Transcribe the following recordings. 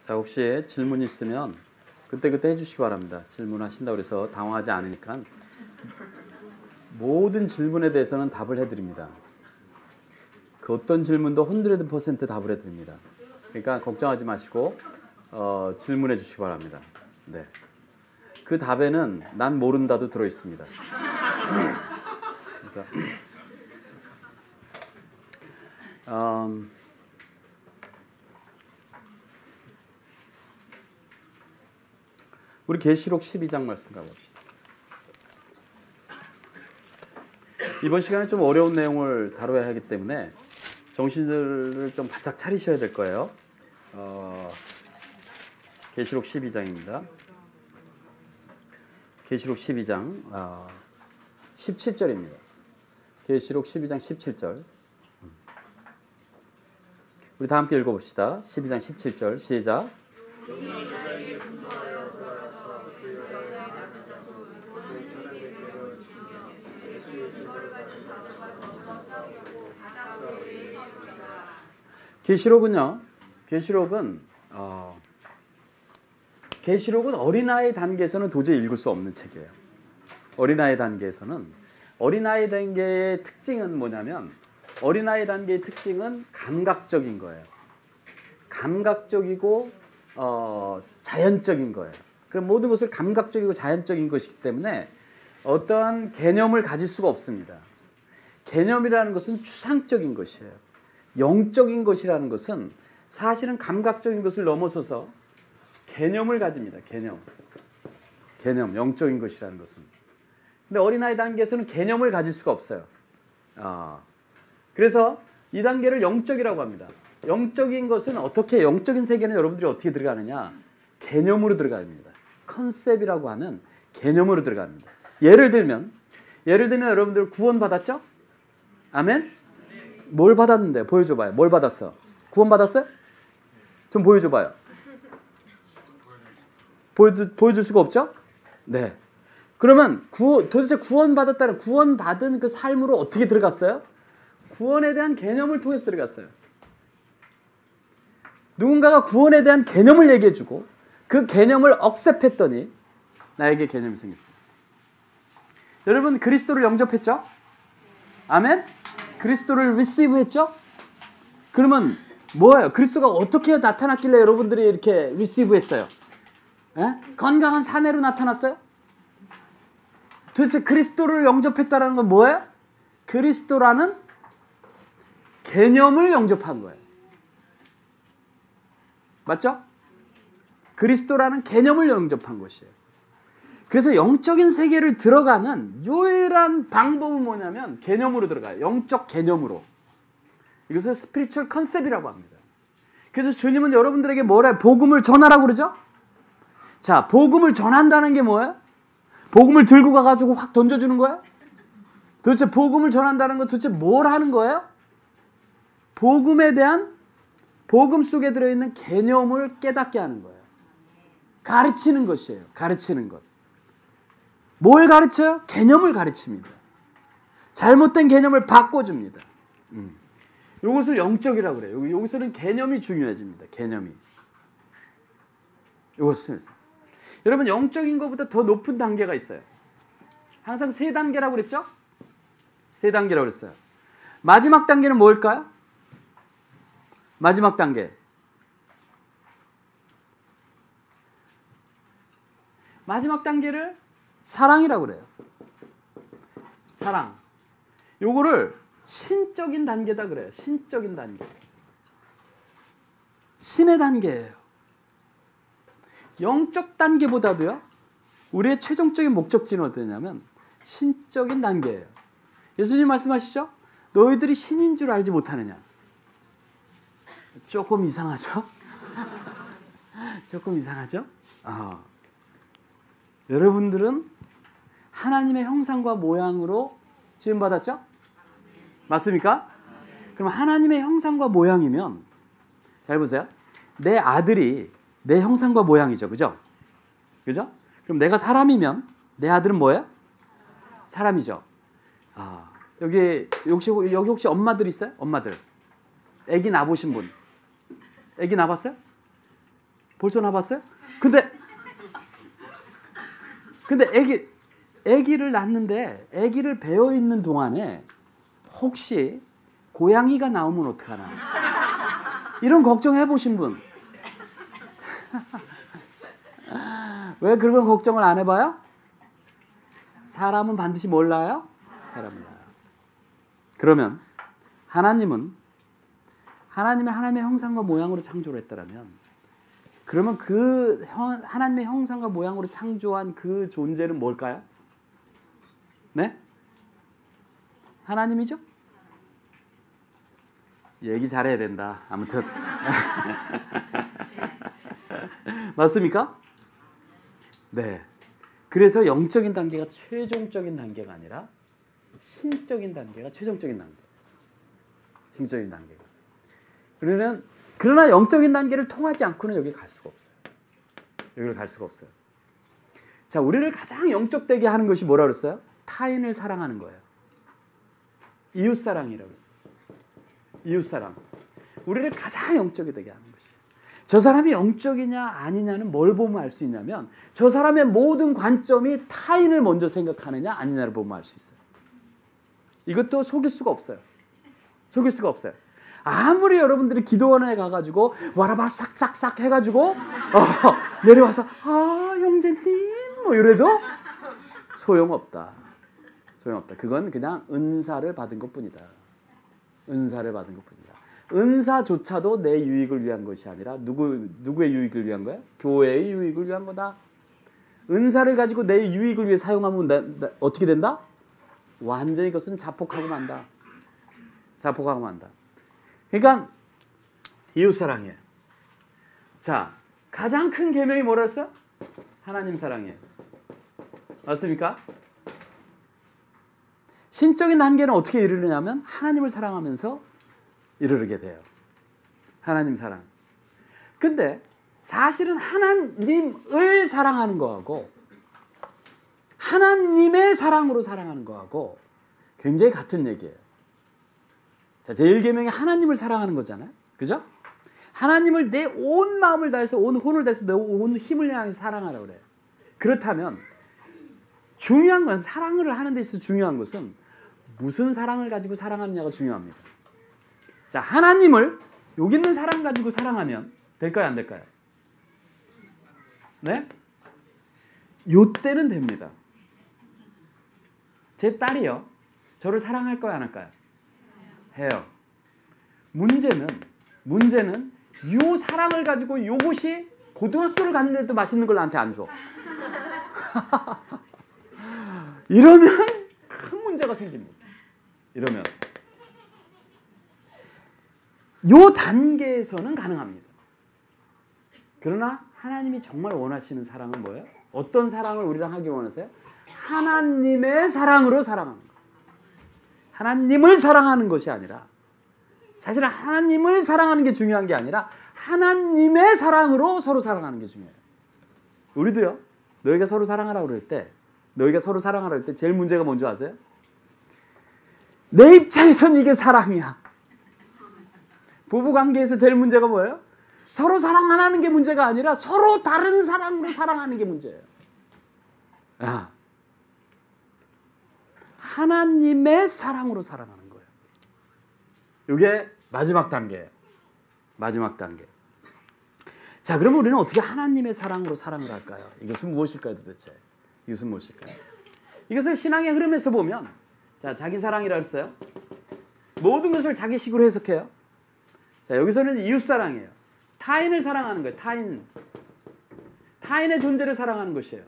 자, 혹시 질문 있으면 그때그때 해주시기 바랍니다. 질문하신다고 해서 당황하지 않으니까 모든 질문에 대해서는 답을 해드립니다. 그 어떤 질문도 100% 답을 해드립니다. 그러니까 걱정하지 마시고 질문해 주시기 바랍니다. 네. 그 답에는 난 모른다도 들어있습니다. 그래서 우리 계시록 12장 말씀 가봅시다. 이번 시간에 좀 어려운 내용을 다뤄야 하기 때문에 정신을 좀 바짝 차리셔야 될 거예요. 계시록 12장입니다. 계시록 12장 17절입니다. 계시록 12장 17절. 우리 다 함께 읽어봅시다. 12장 17절 시작. 계시록은요. 계시록은 어린아이 단계에서는 도저히 읽을 수 없는 책이에요. 어린아이 단계에서는 어린아이 단계의 특징은 뭐냐면 어린아이 단계의 특징은 감각적인 거예요. 감각적이고 자연적인 거예요. 그 모든 것을 감각적이고 자연적인 것이기 때문에 어떠한 개념을 가질 수가 없습니다. 개념이라는 것은 추상적인 것이에요. 영적인 것이라는 것은 사실은 감각적인 것을 넘어서서 개념을 가집니다. 개념, 영적인 것이라는 것은. 근데 어린아이 단계에서는 개념을 가질 수가 없어요. 그래서 이 단계를 영적이라고 합니다. 영적인 것은 어떻게, 영적인 세계는 여러분들이 어떻게 들어가느냐? 개념으로 들어갑니다. 컨셉이라고 하는 개념으로 들어갑니다. 예를 들면 여러분들 구원 받았죠? 아멘? 뭘 받았는데? 보여줘봐요. 뭘 받았어? 구원 받았어요? 좀 보여줘봐요. 보여줄 수가 없죠? 네. 그러면 도대체 구원받았다는 구원받은 그 삶으로 어떻게 들어갔어요? 구원에 대한 개념을 통해서 들어갔어요. 누군가가 구원에 대한 개념을 얘기해주고 그 개념을 억셉했더니 나에게 개념이 생겼어요. 여러분 그리스도를 영접했죠? 아멘? 그리스도를 receive 했죠? 그러면 뭐예요? 그리스도가 어떻게 나타났길래 여러분들이 이렇게 receive 했어요? 건강한 사내로 나타났어요? 도대체 그리스도를 영접했다는 건 뭐예요? 그리스도라는 개념을 영접한 거예요. 맞죠? 그리스도라는 개념을 영접한 것이에요. 그래서 영적인 세계를 들어가는 유일한 방법은 뭐냐면 개념으로 들어가요. 영적 개념으로. 이것을 스피리추얼 컨셉이라고 합니다. 그래서 주님은 여러분들에게 뭐래? 복음을 전하라고 그러죠? 자, 복음을 전한다는 게 뭐예요? 복음을 들고 가가지고 확 던져주는 거예요? 도대체 복음을 전한다는 건 도대체 뭘 하는 거예요? 복음에 대한, 복음 속에 들어있는 개념을 깨닫게 하는 거예요. 가르치는 것이에요. 가르치는 것. 뭘 가르쳐요? 개념을 가르칩니다. 잘못된 개념을 바꿔줍니다. 이것을 영적이라고 그래요. 여기서는 개념이 중요해집니다. 개념이. 이것은 여러분 영적인 것보다 더 높은 단계가 있어요. 항상 3단계라고 그랬죠? 3단계라고 그랬어요. 마지막 단계는 뭘까요? 마지막 단계. 마지막 단계를 사랑이라고 그래요. 사랑. 요거를 신적인 단계다 그래요. 신적인 단계. 신의 단계예요. 영적 단계보다도요. 우리의 최종적인 목적지는 어떠냐면 신적인 단계예요. 예수님 말씀하시죠? 너희들이 신인 줄 알지 못하느냐. 조금 이상하죠? 조금 이상하죠? 여러분들은 하나님의 형상과 모양으로 지음받았죠? 맞습니까? 그럼 하나님의 형상과 모양이면 잘 보세요. 내 아들이 내 형상과 모양이죠. 그죠? 그죠? 그럼 내가 사람이면 내 아들은 뭐예요? 사람이죠. 여기 혹시 엄마들 있어요? 엄마들. 아기 낳으신 분. 아기 낳았어요? 벌써 나봤어요? 근데 아기를 낳는데 아기를 배어 있는 동안에 혹시 고양이가 나오면 어떡하나? 이런 걱정해 보신 분? 왜 그런 걱정을 안 해봐요? 사람은 반드시 몰라요? 사람은 알아요. 그러면 하나님은 하나님의 형상과 모양으로 창조를 했다면, 그러면 그 하나님의 형상과 모양으로 창조한 그 존재는 뭘까요? 네? 하나님이죠? 얘기 잘해야 된다. 아무튼 맞습니까? 네. 그래서 영적인 단계가 최종적인 단계가 아니라 신적인 단계가 최종적인 단계. 신적인 단계가. 그러나 영적인 단계를 통하지 않고는 여기 갈 수가 없어요. 여기를 갈 수가 없어요. 자, 우리를 가장 영적되게 하는 것이 뭐라 그랬어요? 타인을 사랑하는 거예요. 이웃사랑이라고 했어요. 이웃사랑. 우리를 가장 영적이 되게 하는 것이. 저 사람이 영적이냐 아니냐는 뭘 보면 알 수 있냐면, 저 사람의 모든 관점이 타인을 먼저 생각하느냐 아니냐를 보면 알 수 있어요. 이것도 속일 수가 없어요. 속일 수가 없어요. 아무리 여러분들이 기도원에 가가지고 와라바 싹싹싹 해가지고 내려와서 형제님 뭐 이래도 소용없다. 소용없다. 그건 그냥 은사를 받은 것뿐이다. 은사를 받은 것뿐이다. 은사조차도 내 유익을 위한 것이 아니라 누구의 유익을 위한 거야? 교회의 유익을 위한 거다. 은사를 가지고 내 유익을 위해 사용하면 어떻게 된다? 완전히 그것은 자폭하고 만다. 자폭하고 만다. 그러니까 이웃사랑이에요. 자, 가장 큰 계명이 뭐라 했어? 하나님 사랑이에요. 맞습니까? 신적인 단계는 어떻게 이르느냐면 하나님을 사랑하면서 이르게 돼요. 하나님 사랑. 근데 사실은 하나님을 사랑하는 거하고 하나님의 사랑으로 사랑하는 거하고 굉장히 같은 얘기예요. 자, 제1계명이 하나님을 사랑하는 거잖아요. 그죠? 하나님을 내 온 마음을 다해서, 온 혼을 다해서, 내 온 힘을 향해서 사랑하라고 그래요. 그렇다면 중요한 건, 사랑을 하는 데 있어서 중요한 것은 무슨 사랑을 가지고 사랑하느냐가 중요합니다. 자, 하나님을 여기 있는 사랑 가지고 사랑하면 될까요? 안 될까요? 네? 요때는 됩니다. 제 딸이요, 저를 사랑할 거야 안 할까요? 해요. 문제는 요 사랑을 가지고 요것이 고등학교를 갔는데도 맛있는 걸 나한테 안 줘. 이러면 큰 문제가 생깁니다. 이러면 요 단계에서는 가능합니다. 그러나 하나님이 정말 원하시는 사랑은 뭐예요? 어떤 사랑을 우리랑 하기 원하세요? 하나님의 사랑으로 사랑하는 거예요. 하나님을 사랑하는 것이 아니라, 사실은 하나님을 사랑하는 게 중요한 게 아니라 하나님의 사랑으로 서로 사랑하는 게 중요해요. 우리도요, 너희가 서로 사랑하라고 그럴 때, 제일 문제가 뭔지 아세요? 내 입장에선 이게 사랑이야. 부부관계에서 제일 문제가 뭐예요? 서로 사랑 안 하는 게 문제가 아니라 서로 다른 사랑으로 사랑하는 게 문제예요. 하나님의 사랑으로 사랑하는 거예요. 이게 마지막 단계예요. 마지막 단계. 자, 그러면 우리는 어떻게 하나님의 사랑으로 사랑을 할까요? 이것은 무엇일까요, 도대체? 이것은 무엇일까요? 이것을 신앙의 흐름에서 보면, 자, 자기 사랑이라 했어요. 모든 것을 자기식으로 해석해요. 자, 여기서는 이웃 사랑이에요. 타인을 사랑하는 거예요. 타인의 존재를 사랑하는 것이에요.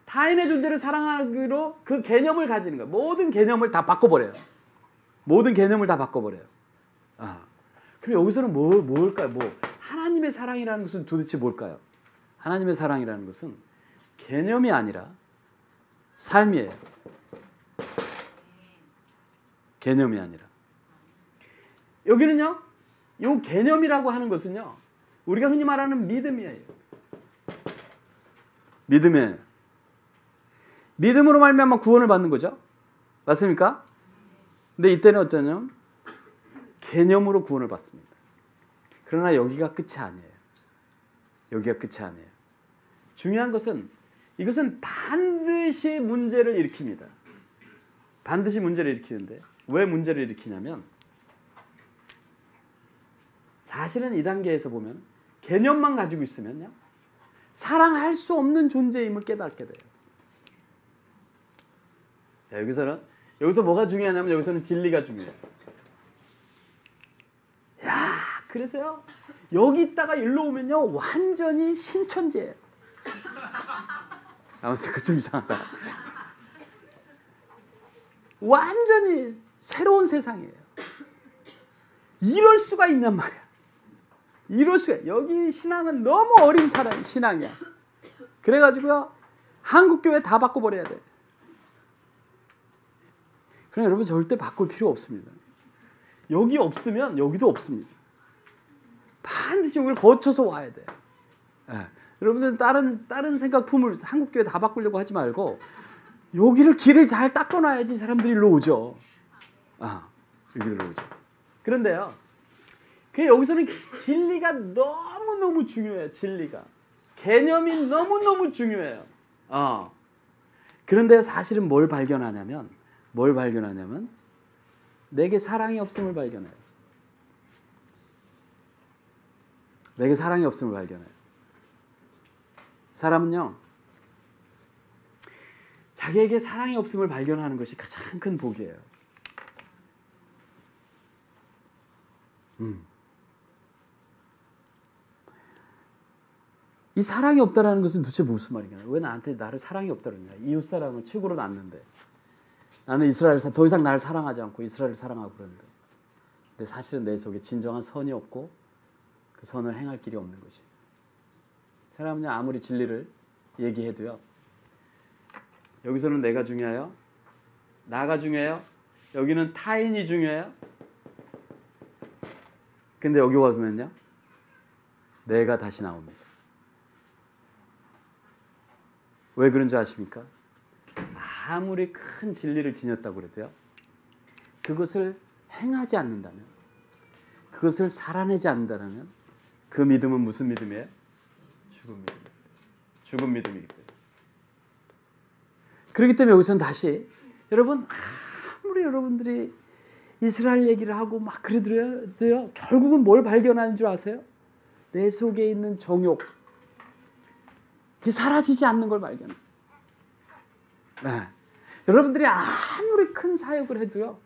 타인의 존재를 사랑하기로 그 개념을 가지는 거예요. 모든 개념을 다 바꿔버려요. 그럼 여기서는 뭘까요? 하나님의 사랑이라는 것은 도대체 뭘까요? 하나님의 사랑이라는 것은 개념이 아니라 삶이에요. 개념이 아니라. 여기는요, 이 개념이라고 하는 것은요, 우리가 흔히 말하는 믿음이에요. 믿음이에요. 믿음으로 말미암아 구원을 받는 거죠. 맞습니까? 근데 이때는 어쩌냐면 개념으로 구원을 받습니다. 그러나 여기가 끝이 아니에요. 여기가 끝이 아니에요. 중요한 것은 이것은 반드시 문제를 일으킵니다. 반드시 문제를 일으키는데 왜 문제를 일으키냐면 사실은 이 단계에서 보면 개념만 가지고 있으면요. 사랑할 수 없는 존재임을 깨닫게 돼요. 자, 여기서 뭐가 중요하냐면 여기서는 진리가 중요해요. 야, 그래서요. 여기 있다가 일로 오면요. 완전히 신천지예요. 아무튼 그 좀 이상하다. 완전히 새로운 세상이에요. 이럴 수가 있냔 말이야. 이럴 수가. 여기 신앙은 너무 어린 사람 신앙이야. 그래가지고요. 한국교회 다 바꿔버려야 돼. 그럼 여러분 절대 바꿀 필요 없습니다. 여기 없으면 여기도 없습니다. 반드시 여기를 거쳐서 와야 돼. 네. 여러분들은 다른 생각품을 한국교회 다 바꾸려고 하지 말고 여기를 길을 잘 닦아놔야지 사람들이 일로 오죠. 여기로 오죠. 그런데요. 여기서는 진리가 너무너무 중요해요. 진리가. 개념이 너무너무 중요해요. 그런데 사실은 뭘 발견하냐면 내게 사랑이 없음을 발견해요. 내게 사랑이 없음을 발견해요. 사람은요. 자기에게 사랑이 없음을 발견하는 것이 가장 큰 복이에요. 이 사랑이 없다라는 것은 도대체 무슨 말이냐? 왜 나를 사랑이 없다 그러냐? 이웃 사랑을 최고로 놨는데 나는 더 이상 나를 사랑하지 않고 이스라엘을 사랑하고 그러는데 근데 사실은 내 속에 진정한 선이 없고 그 선을 행할 길이 없는 것이. 사람은요 아무리 진리를 얘기해도요 여기서는 내가 중요해요? 나가 중요해요? 여기는 타인이 중요해요? 근데 여기 와보면요 내가 다시 나옵니다. 왜 그런 줄 아십니까? 아무리 큰 진리를 지녔다고 그래도요 그것을 행하지 않는다면 그것을 살아내지 않는다면 그 믿음은 무슨 믿음이에요? 죽은 믿음이기 때문에. 그렇기 때문에 여기서는 다시 여러분 아무리 여러분들이 이스라엘 얘기를 하고 막 그러더라도요 결국은 뭘 발견하는 줄 아세요? 내 속에 있는 정욕 그게 사라지지 않는 걸 발견해요. 네. 여러분들이 아무리 큰 사역을 해도요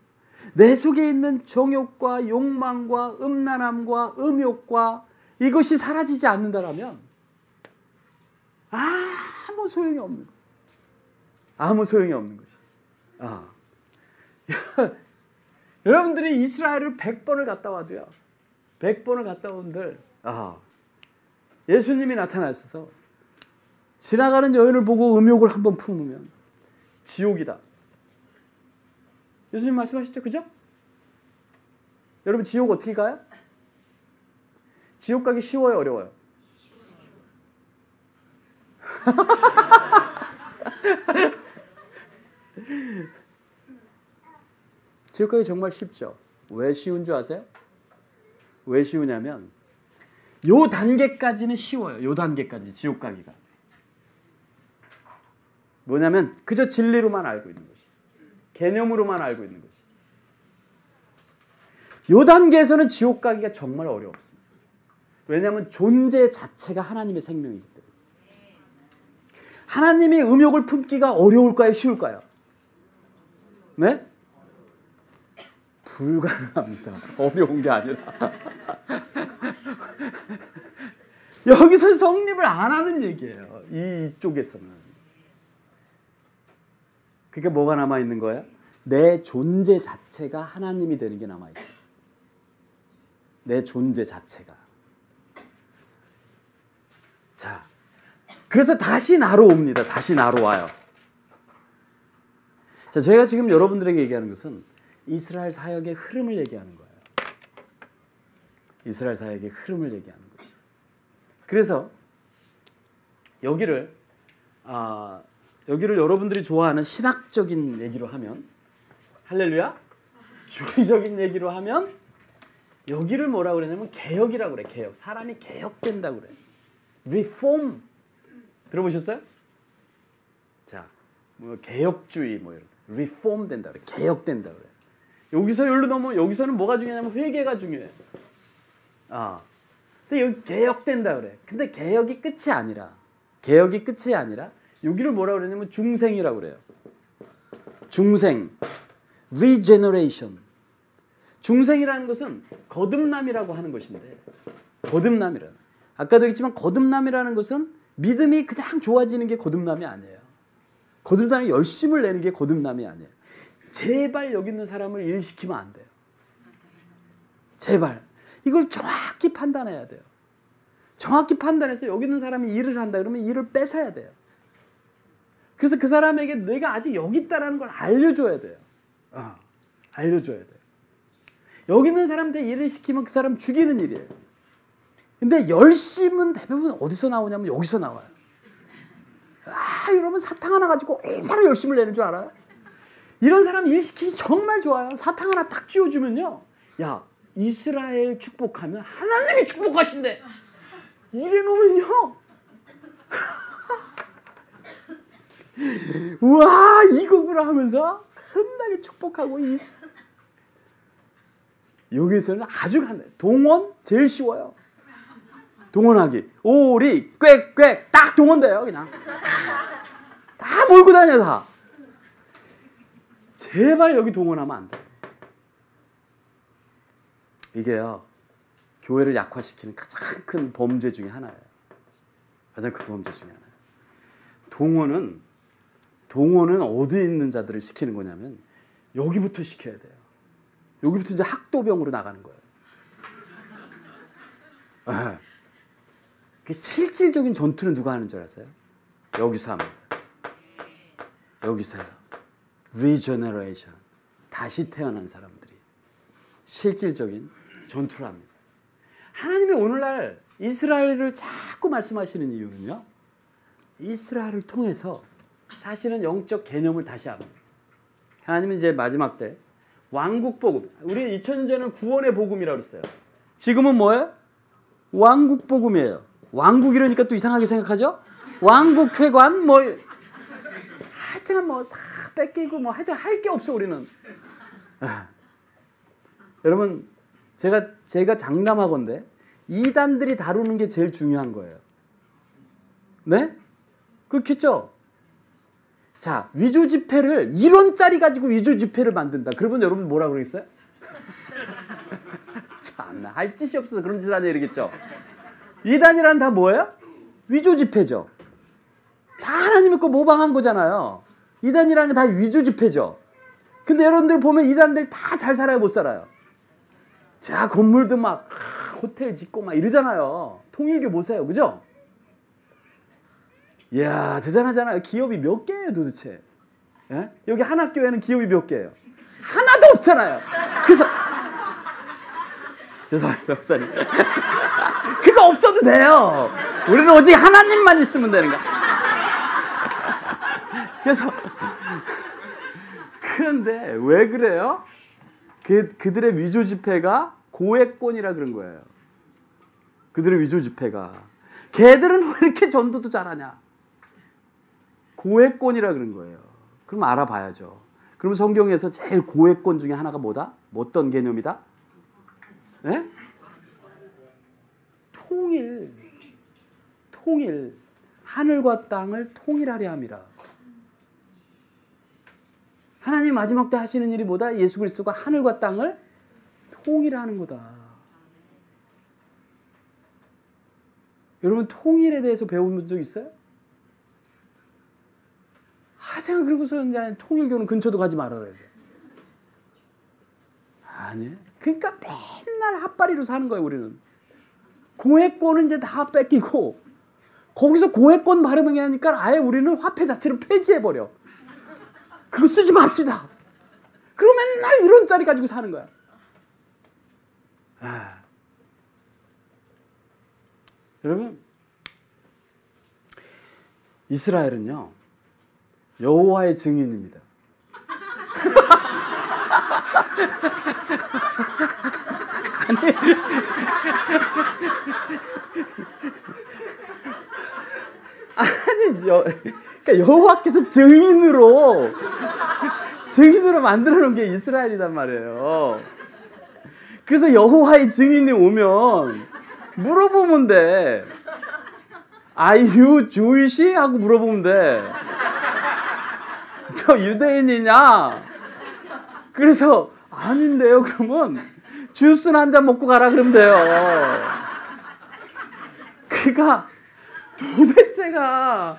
내 속에 있는 정욕과 욕망과 음란함과 음욕과 이것이 사라지지 않는다라면 아무 소용이 없는 거예요. 아무 소용이 없는 것이. 여러분들이 이스라엘을 100번을 갔다 와도요 100번을 갔다 온들 예수님이 나타나셔서 지나가는 여인을 보고 음욕을 한번 품으면 지옥이다. 예수님 말씀하셨죠? 그죠? 여러분 지옥 어떻게 가요? 지옥 가기 쉬워요? 어려워요? 지옥 가기 정말 쉽죠. 왜 쉬운 줄 아세요? 왜 쉬우냐면 요 단계까지는 쉬워요. 요 단계까지 지옥 가기가. 뭐냐면 그저 진리로만 알고 있는 것이. 개념으로만 알고 있는 것이. 요 단계에서는 지옥 가기가 정말 어렵습니다. 왜냐하면 존재 자체가 하나님의 생명이기 때문에. 하나님이 음욕을 품기가 어려울까요? 쉬울까요? 네? 불가능합니다. 어려운 게 아니라. 여기서 성립을 안 하는 얘기예요. 이쪽에서는. 그러니까 뭐가 남아있는 거예요? 내 존재 자체가 하나님이 되는 게 남아있어요. 내 존재 자체가. 자, 그래서 다시 나로 옵니다. 다시 나로 와요. 자, 제가 지금 여러분들에게 얘기하는 것은 이스라엘 사역의 흐름을 얘기하는 거예요. 이스라엘 사역의 흐름을 얘기하는 것이. 그래서 여기를 여러분들이 좋아하는 신학적인 얘기로 하면 할렐루야? 교리적인 얘기로 하면 여기를 뭐라고 그러냐면 개혁이라고 그래. 개혁. 사람이 개혁된다고 그래. reform 들어보셨어요? 자, 뭐 개혁주의 뭐 이런 reform 된다 그래. 개혁된다 그래. 여기서 여기로 넘어 여기서는 뭐가 중요하냐면 회개가 중요해요. 근데 여기 개혁된다 그래. 근데 개혁이 끝이 아니라 여기를 뭐라 그러냐면 중생이라고 그래요. 중생, regeneration. 중생이라는 것은 거듭남이라고 하는 것인데, 거듭남이라는. 아까도 얘기했지만 거듭남이라는 것은 믿음이 그냥 좋아지는 게 거듭남이 아니에요. 거듭남이 열심을 내는 게 거듭남이 아니에요. 제발 여기 있는 사람을 일시키면 안 돼요. 제발. 이걸 정확히 판단해야 돼요. 정확히 판단해서 여기 있는 사람이 일을 한다 그러면 일을 뺏어야 돼요. 그래서 그 사람에게 내가 아직 여기 있다는 걸 알려줘야 돼요. 알려줘야 돼요. 여기 있는 사람한테 일을 시키면 그 사람 죽이는 일이에요. 근데 열심은 대부분 어디서 나오냐면 여기서 나와요. 이러면 사탕 하나 가지고 얼마나 열심을 내는 줄 알아요? 이런 사람 일 시키기 정말 좋아요. 사탕 하나 딱 쥐어주면요. 야, 이스라엘 축복하면 하나님이 축복하신대. 이래놓으면요. 우와, 이거구나 하면서 끝나게 축복하고 여기서는 아주 간단해요. 동원 제일 쉬워요. 동원하기. 오리, 꽥꽥 딱 동원돼요. 그냥 다 몰고 다녀 다. 제발 여기 동원하면 안 돼. 이게요. 교회를 약화시키는 가장 큰 범죄 중에 하나예요. 가장 큰 범죄 중에 하나예요. 동원은 어디에 있는 자들을 시키는 거냐면 여기부터 시켜야 돼요. 여기부터 이제 학도병으로 나가는 거예요. 그 실질적인 전투는 누가 하는 줄 아세요? 여기서 합니다. 여기서요. Regeneration. 다시 태어난 사람들이 실질적인 전투를 합니다. 하나님이 오늘날 이스라엘을 자꾸 말씀하시는 이유는요. 이스라엘을 통해서 사실은 영적 개념을 다시 합니다. 하나님은 이제 마지막 때 왕국 복음. 우리 2000년 전에는 구원의 복음이라고 그랬어요. 지금은 뭐예요? 왕국 복음이에요. 왕국이라니까 또 이상하게 생각하죠? 왕국 회관 뭐 하여튼 뭐 다 뺏기고 뭐 하여튼 할 게 없어 우리는. 여러분 제가 장담하건대 이단들이 다루는 게 제일 중요한 거예요. 네? 그렇겠죠? 자, 위조 지폐를 1원짜리 가지고 위조 지폐를 만든다. 그러면 여러분 뭐라 그러겠어요? 참나, 할 짓이 없어서 그런 짓 하냐 이러겠죠? 이단이란 다 뭐예요? 위조 지폐죠. 다 하나님의 거 모방한 거잖아요. 이단이라는 게 다 위조 지폐죠. 근데 여러분들 보면 이단들 다 잘 살아요, 못 살아요? 자, 건물도 막 호텔 짓고 막 이러잖아요. 통일교 보세요, 그죠? 이야, 대단하잖아요. 기업이 몇 개예요, 도대체? 예? 여기 한학교에는 기업이 몇 개예요? 하나도 없잖아요. 그래서 죄송합니다, 목사님. 그거 없어도 돼요. 우리는 오직 하나님만 있으면 되는 거야. 그래서 그런데 왜 그래요? 그들의 위조 지폐가 고액권이라 그런 거예요. 그들의 위조 지폐가. 걔들은 왜 이렇게 전도도 잘하냐? 고액권이라 그런 거예요. 그럼 알아봐야죠. 그럼 성경에서 제일 고액권 중에 하나가 뭐다? 어떤 개념이다? 네? 통일. 하늘과 땅을 통일하려 함이라. 하나님 마지막 때 하시는 일이 뭐다? 예수 그리스도가 하늘과 땅을 통일하는 거다. 여러분 통일에 대해서 배워본 적 있어요? 하여튼 그러고서 이제 통일교는 근처도 가지 말아야 돼. 아니. 그러니까 맨날 핫바리로 사는 거예요, 우리는. 고액권은 이제 다 뺏기고 거기서 고액권 발행하게 하니까 아예 우리는 화폐 자체를 폐지해버려. 그거 쓰지 맙시다. 그러면 맨날 1원짜리 가지고 사는 거야. 여러분, 이스라엘은요, 여호와의 증인입니다. 아니, 그러니까 여호와께서 증인으로 만들어 놓은 게 이스라엘이란 말이에요. 그래서 여호와의 증인이 오면 물어보면 돼. Are you Jewish? 하고 물어보면 돼. 저 유대인이냐? 그래서 아닌데요. 그러면 주스는 한 잔 먹고 가라 그러면 돼요. 그러니까 도대체가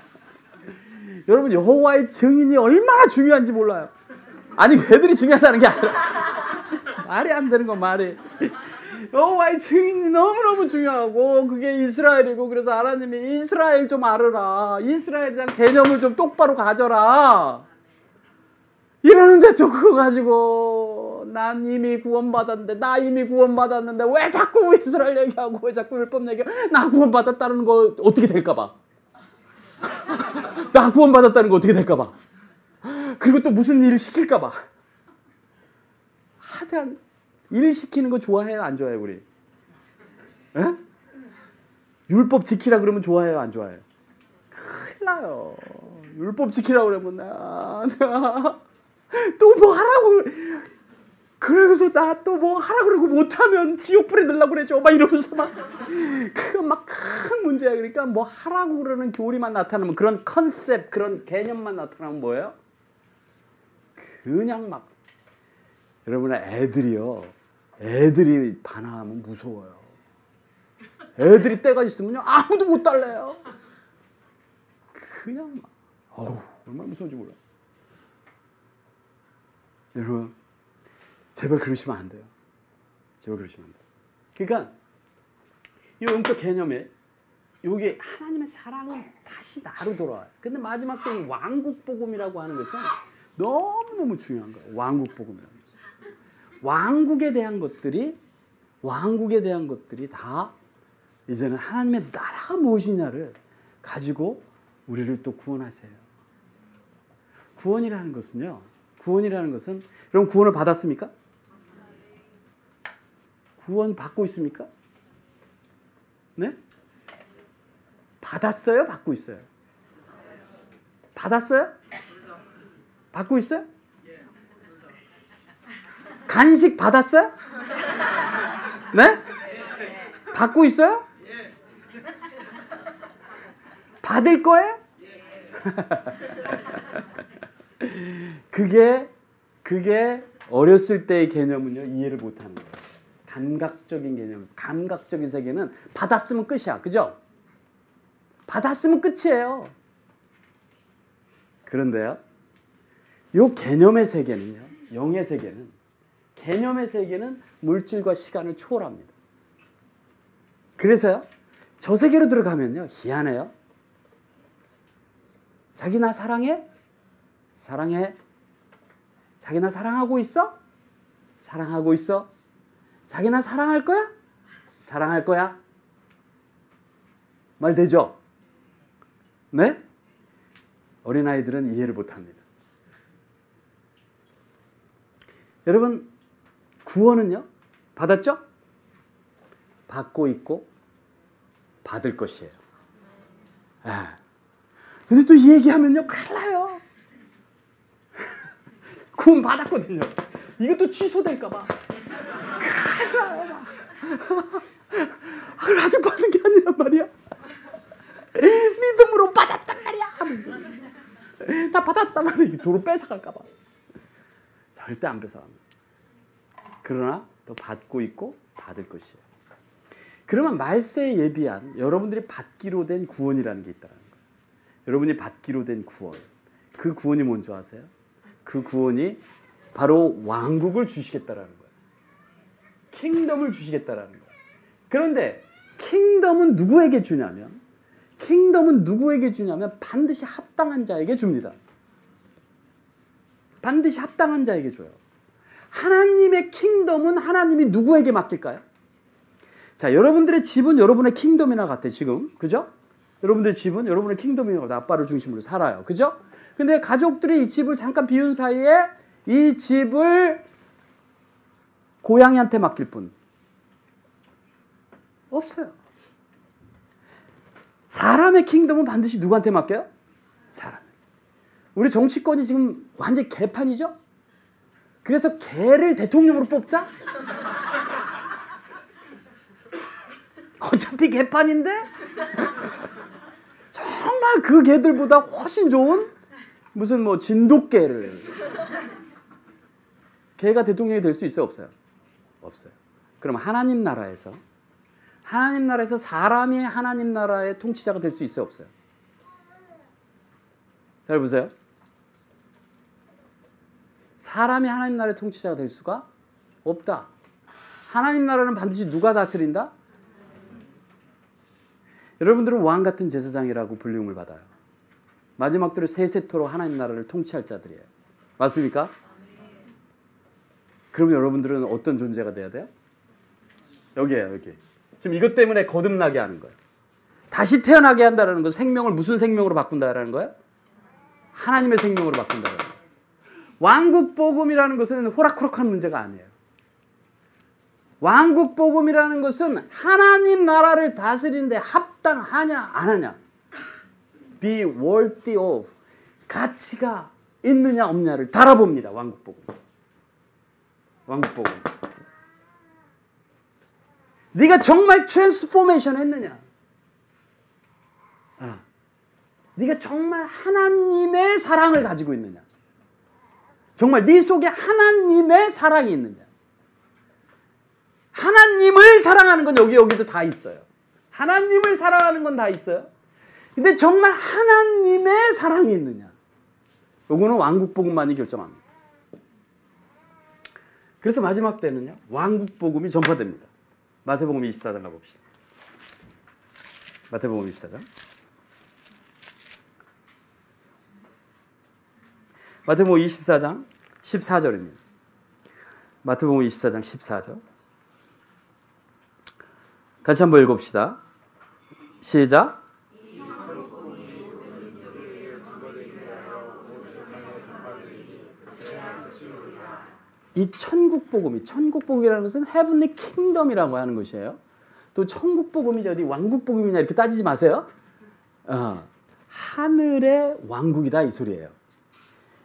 여러분 여호와의 증인이 얼마나 중요한지 몰라요. 아니 애들이 중요하다는 게 아니라 말이 안 되는 건 말이. 여호와의 증인이 너무너무 중요하고 그게 이스라엘이고 그래서 하나님이 이스라엘 좀 알아라. 이스라엘에 대한 개념을 좀 똑바로 가져라. 이러는데 또 그거 가지고 난 이미 구원받았는데 나 이미 구원받았는데 왜 자꾸 이스라엘 얘기하고 왜 자꾸 율법 얘기하고 나 구원받았다는 거 어떻게 될까 봐. 나 구원받았다는 거 어떻게 될까 봐. 그리고 또 무슨 일을 시킬까 봐. 하여튼 일 시키는 거 좋아해요 안 좋아해요 우리? 에? 율법 지키라 그러면 좋아해요 안 좋아해요? 큰일 나요. 율법 지키라 그러면 또 뭐 하라고 그래서 나 또 뭐 하라고 그러고 못하면 지옥 불에 넣으려고 그러죠 막 이러면서 막 그건 막 큰 문제야. 그러니까 뭐 하라고 그러는 교리만 나타나면 그런 컨셉 그런 개념만 나타나면 뭐예요? 그냥 막 여러분 애들이 반항하면 무서워요. 애들이 때가 있으면요 아무도 못 달래요. 그냥 막 얼마나 무서운지 몰라. 여러분 제발 그러시면 안 돼요. 제발 그러시면 안 돼요. 그러니까 이 영적 개념에 이게 하나님의 사랑은 다시 나로 돌아와요. 근데 마지막 때 왕국 복음이라고 하는 것은 너무너무 중요한 거예요. 왕국 복음이라는 것은. 왕국에 대한 것들이 다 이제는 하나님의 나라가 무엇이냐를 가지고 우리를 또 구원하세요. 구원이라는 것은 여러분 구원을 받았습니까? 구원 받고 있습니까? 네? 받았어요? 받고 있어요? 받았어요? 받고 있어요? 간식 받았어요? 네? 받고 있어요? 받을 거예요? 그게 어렸을 때의 개념은요 이해를 못하는 거예요. 감각적인 개념, 감각적인 세계는 받았으면 끝이야, 그죠? 받았으면 끝이에요. 그런데요, 이 개념의 세계는요, 영의 세계는 개념의 세계는 물질과 시간을 초월합니다. 그래서요, 저 세계로 들어가면요, 희한해요. 자기 나 사랑해? 사랑해. 자기 나 사랑하고 있어? 사랑하고 있어. 자기 나 사랑할 거야? 사랑할 거야. 말 되죠? 네? 어린아이들은 이해를 못합니다. 여러분 구원은요 받았죠? 받고 있고 받을 것이에요. 근데 또 이 얘기하면요 큰일 나요. 구원 받았거든요. 이것도 취소될까봐 큰일 나요. 아직 받는 게 아니란 말이야. 믿음으로 받았단 말이야. 다 받았단 말이야. 도로 뺏어갈까봐 절대 안 뺏어갑니다. 그러나 또 받고 있고 받을 것이에요. 그러면 말세에 예비한 여러분들이 받기로 된 구원이라는 게 있다는 거예요. 여러분이 받기로 된 구원. 그 구원이 뭔지 아세요? 그 구원이 바로 왕국을 주시겠다라는 거예요. 킹덤을 주시겠다라는 거예요. 그런데 킹덤은 누구에게 주냐면 반드시 합당한 자에게 줍니다. 반드시 합당한 자에게 줘요. 하나님의 킹덤은 하나님이 누구에게 맡길까요? 자, 여러분들의 집은 여러분의 킹덤이나 같아요. 지금 그죠? 여러분들의 집은 여러분의 킹덤이나 같아요. 아빠를 중심으로 살아요. 그죠? 근데 가족들이 이 집을 잠깐 비운 사이에 이 집을 고양이한테 맡길 뿐 없어요. 사람의 킹덤은 반드시 누구한테 맡겨요? 사람. 우리 정치권이 지금 완전 개판이죠? 그래서 개를 대통령으로 뽑자? 어차피 개판인데? 정말 그 개들보다 훨씬 좋은 무슨 뭐 진돗개를. 개가 대통령이 될 수 있어요? 없어요? 없어요. 그럼 하나님 나라에서 사람이 하나님 나라의 통치자가 될 수 있어요? 없어요? 잘 보세요. 사람이 하나님 나라의 통치자가 될 수가 없다. 하나님 나라는 반드시 누가 다스린다? 여러분들은 왕 같은 제사장이라고 불림을 받아요. 마지막 때로 세세토로 하나님 나라를 통치할 자들이에요. 맞습니까? 그럼 여러분들은 어떤 존재가 돼야 돼요? 여기에요, 여기. 지금 이것 때문에 거듭나게 하는 거예요. 다시 태어나게 한다는 거, 생명을 무슨 생명으로 바꾼다라는 거예요? 하나님의 생명으로 바꾼다는 거예요. 왕국 복음이라는 것은 호락호락한 문제가 아니에요. 왕국 복음이라는 것은 하나님 나라를 다스리는데 합당하냐 안 하냐, be worthy of, 가치가 있느냐 없느냐를 달아봅니다. 왕국 복음. 왕국 복음. 네가 정말 트랜스포메이션 했느냐? 네가 정말 하나님의 사랑을 가지고 있느냐? 정말 네 속에 하나님의 사랑이 있느냐? 하나님을 사랑하는 건 여기도 다 있어요. 하나님을 사랑하는 건 다 있어요. 근데 정말 하나님의 사랑이 있느냐? 요거는 왕국 복음만이 결정합니다. 그래서 마지막 때는요, 왕국 복음이 전파됩니다. 마태복음 24장 가봅시다. 마태복음 24장. 마태복음 24장 14절입니다. 마태복음 24장 14절. 같이 한번 읽읍시다. 시작. 이 천국복음이라는 것은 heavenly kingdom이라고 하는 것이에요. 또 천국복음이 어디 왕국복음이냐 이렇게 따지지 마세요. 하늘의 왕국이다 이 소리예요.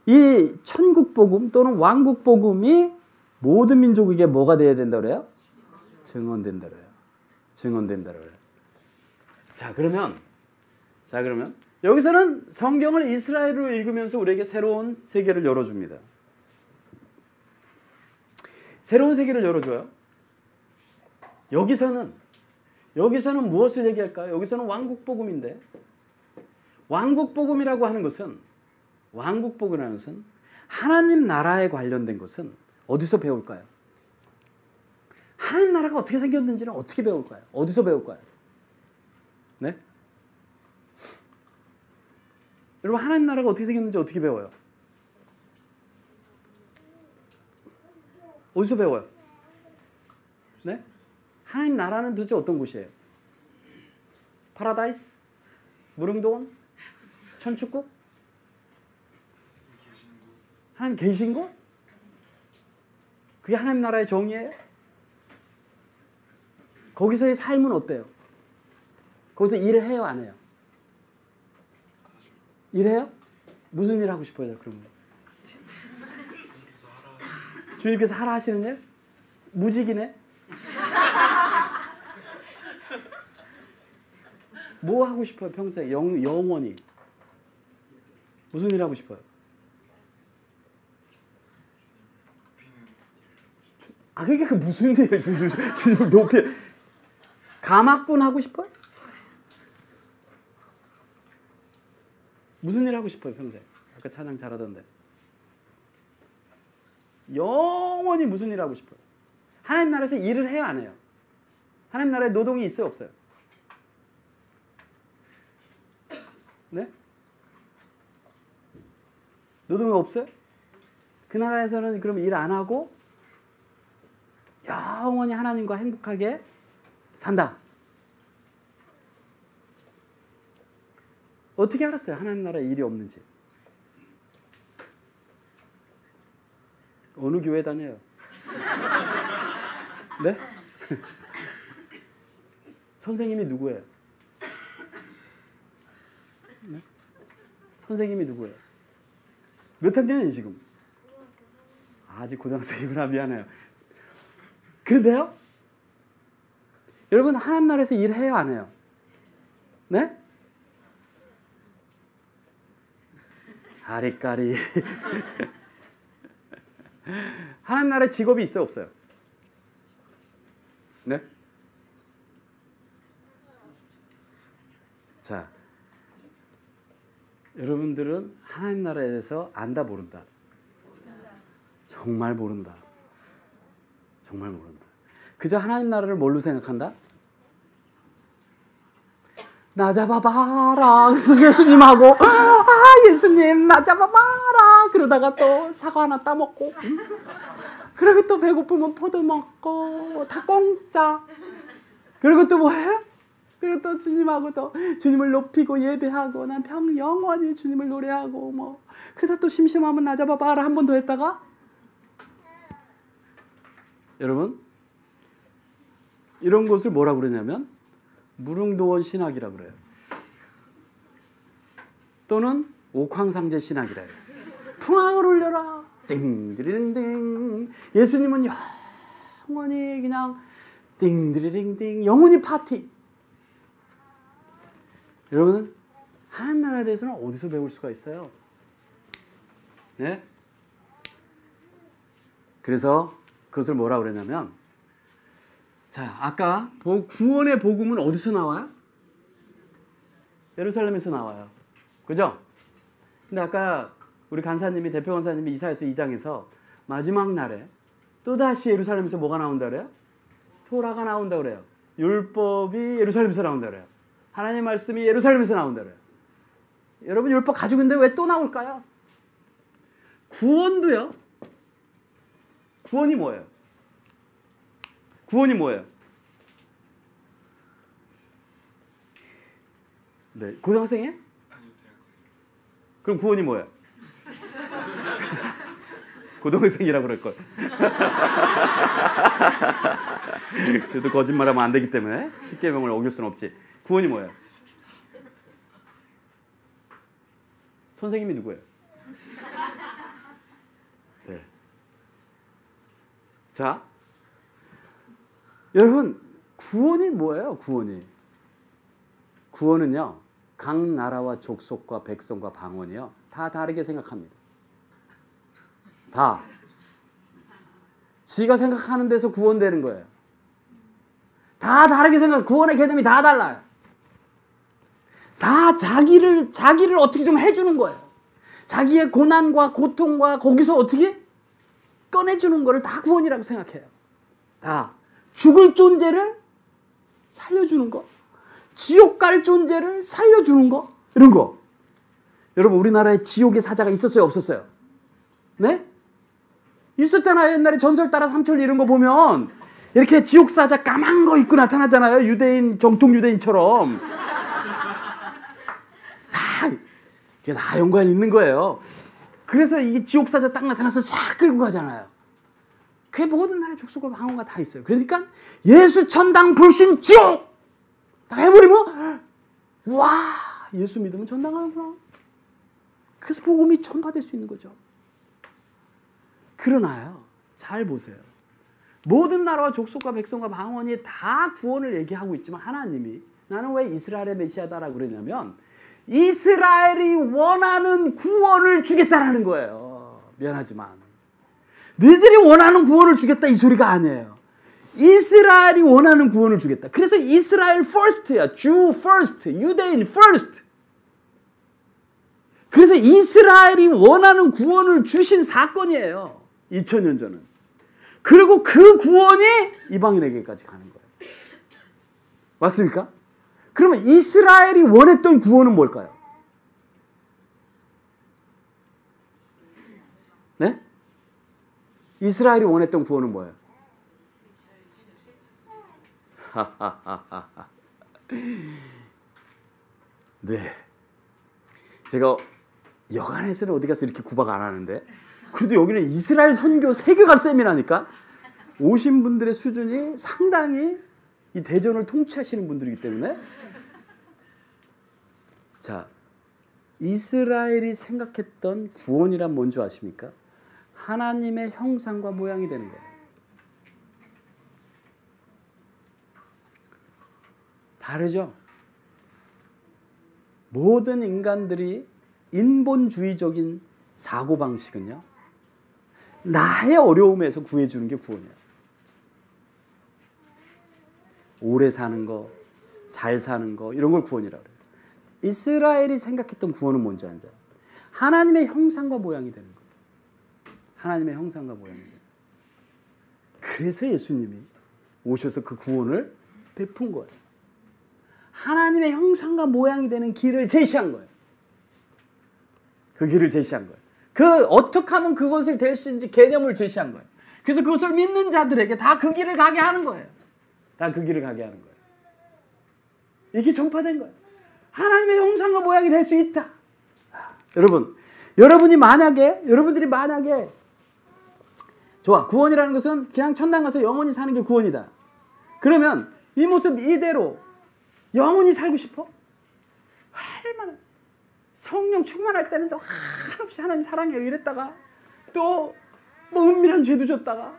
이 천국복음 또는 왕국복음이 모든 민족에게 뭐가 돼야 된다 그래요? 증언된다 그래요. 증언된다 그래요. 자 그러면 여기서는 성경을 이스라엘로 읽으면서 우리에게 새로운 세계를 열어줍니다. 새로운 세계를 열어줘요. 여기서는 무엇을 얘기할까요? 여기서는 왕국복음인데, 왕국복음이라고 하는 것은 하나님 나라에 관련된 것은 어디서 배울까요? 하나님 나라가 어떻게 생겼는지는 어떻게 배울까요? 어디서 배울까요? 네? 여러분 하나님 나라가 어떻게 생겼는지 어떻게 배워요? 어디서 배워요? 네? 하나님 나라는 도대체 어떤 곳이에요? 파라다이스? 무릉도원? 천축국? 하나님 계신 곳? 그게 하나님 나라의 정의예요? 거기서의 삶은 어때요? 거기서 일을 해요, 안 해요? 일해요? 무슨 일 하고 싶어요, 그러면? 주님께서 하라 하시는 일? 무직이네? 뭐 하고 싶어요, 평소에? 영원히. 무슨 일 하고 싶어요? 그러니까 그 무슨 일, 주님을 높이. 가마꾼 하고 싶어요? 무슨 일 하고 싶어요, 평소에? 아까 찬양 잘하던데. 영원히 무슨 일 하고 싶어요? 하나님 나라에서 일을 해요, 안 해요? 하나님 나라에 노동이 있어요, 없어요? 네? 노동이 없어요? 그 나라에서는 그럼 일 안 하고 영원히 하나님과 행복하게 산다. 어떻게 알았어요? 하나님 나라에 일이 없는지. 어느 교회 다녀요? 네? 선생님이 누구예요? 네? 선생님이 누구예요? 몇 학년이에요 지금? 아직 고등학생이구나. 미안해요. 그런데요? 여러분 하나님 나라에서 일해요 안 해요? 네? 아리까리. 하나님 나라에 직업이 있어요 없어요? 네? 자, 여러분들은 하나님 나라에 대해서 안다 모른다? 정말 모른다. 정말 모른다. 그저 하나님 나라를 뭘로 생각한다? 나 잡아봐라. 그래서 예수님하고 예수님 나 잡아봐라. 그러다가 또 사과 하나 따먹고 그리고 또 배고프면 포도 먹고 다 공짜. 그리고 또 뭐해요? 그리고 또 주님하고 또 주님을 높이고 예배하고 난 영원히 주님을 노래하고 뭐 그러다 또 심심하면 나 잡아봐라 한 번 더 했다가 여러분 이런 것을 뭐라고 그러냐면 무릉도원 신학이라고 그래요. 또는 옥황상제 신학이라 해요. 풍악을 울려라 띵드리링띵. 예수님은 영원히 그냥 띵드리링띵 영원히 파티. 여러분 하나님 나라에 대해서는 어디서 배울 수가 있어요? 네? 그래서 그것을 뭐라고 그러냐면 자 아까 구원의 복음은 어디서 나와요? 예루살렘에서 나와요. 그죠? 근데 아까 우리 간사님이 대표 간사님이 이사야서 2장에서 마지막 날에 또다시 예루살렘에서 뭐가 나온다 그래요? 토라가 나온다 그래요. 율법이 예루살렘에서 나온다 그래요. 하나님의 말씀이 예루살렘에서 나온다 그래요. 여러분 율법 가지고 있는데 왜 또 나올까요? 구원도요. 구원이 뭐예요? 구원이 뭐예요? 네, 고등학생이에요? 아니요, 대학생. 그럼 구원이 뭐예요? 고등학생이라고 그럴걸. 그래도 거짓말하면 안 되기 때문에 십계명을 어길 수는 없지. 구원이 뭐예요? 선생님이 누구예요? 네. 자, 여러분 구원이 뭐예요? 구원은요 각 나라와 족속과 백성과 방언이요 다 다르게 생각합니다. 다 지가 생각하는 데서 구원되는 거예요. 다 다르게 생각. 구원의 개념이 다 달라요. 다 자기를 어떻게 좀 해주는 거예요. 자기의 고난과 고통과 거기서 어떻게 꺼내주는 거를 다 구원이라고 생각해요. 다 죽을 존재를 살려주는 거, 지옥 갈 존재를 살려주는 거, 이런 거. 여러분 우리나라에 지옥의 사자가 있었어요, 없었어요? 네? 있었잖아요. 옛날에 전설 따라 삼천 이런 거 보면 이렇게 지옥 사자 까만 거 입고 나타나잖아요. 유대인 정통 유대인처럼. 이게 다 연관이 있는 거예요. 그래서 이게 지옥 사자 딱 나타나서 싹 끌고 가잖아요. 그게 모든 나라의 족속과 방언가 다 있어요. 그러니까 예수 천당 불신 지옥 다 해버리면 와 예수 믿으면 천당 가는구나. 그래서 복음이 전파될 수 있는 거죠. 그러나요, 잘 보세요. 모든 나라와 족속과 백성과 방언이 다 구원을 얘기하고 있지만 하나님이 나는 왜 이스라엘의 메시아다라고 그러냐면 이스라엘이 원하는 구원을 주겠다라는 거예요. 미안하지만 너희들이 원하는 구원을 주겠다 이 소리가 아니에요. 이스라엘이 원하는 구원을 주겠다. 그래서 이스라엘 first야. Jew first, 유대인 first. 그래서 이스라엘이 원하는 구원을 주신 사건이에요. 2000년 전은. 그리고 그 구원이 이방인에게까지 가는 거예요. 맞습니까? 그러면 이스라엘이 원했던 구원은 뭘까요? 네? 이스라엘이 원했던 구원은 뭐예요? 네. 제가 여간에서는 어디 가서 이렇게 구박 안 하는데 그래도 여기는 이스라엘 선교 세계관 쌤이라니까 오신 분들의 수준이 상당히 이 대전을 통치하시는 분들이기 때문에 자 이스라엘이 생각했던 구원이란 뭔지 아십니까? 하나님의 형상과 모양이 되는 거예요. 다르죠? 모든 인간들이 인본주의적인 사고방식은요, 나의 어려움에서 구해주는 게 구원이에요. 오래 사는 거, 잘 사는 거, 이런 걸 구원이라고 그래요. 이스라엘이 생각했던 구원은 뭔지 알아요? 하나님의 형상과 모양이 되는 거예요. 하나님의 형상과 모양이 되는 거예요. 그래서 예수님이 오셔서 그 구원을 베푼 거예요. 하나님의 형상과 모양이 되는 길을 제시한 거예요. 그 길을 제시한 거예요. 어떻게 하면 그것을 될 수 있는지 개념을 제시한 거예요. 그래서 그것을 믿는 자들에게 다 그 길을 가게 하는 거예요. 다 그 길을 가게 하는 거예요. 이게 전파된 거예요. 하나님의 형상과 모양이 될 수 있다. 여러분들이 만약에 좋아, 구원이라는 것은 그냥 천당 가서 영원히 사는 게 구원이다. 그러면 이 모습 이대로 영원히 살고 싶어? 얼마나 성령 충만할 때는 또 한없이 하나님 사랑해요 이랬다가 또 뭐 은밀한 죄도 졌다가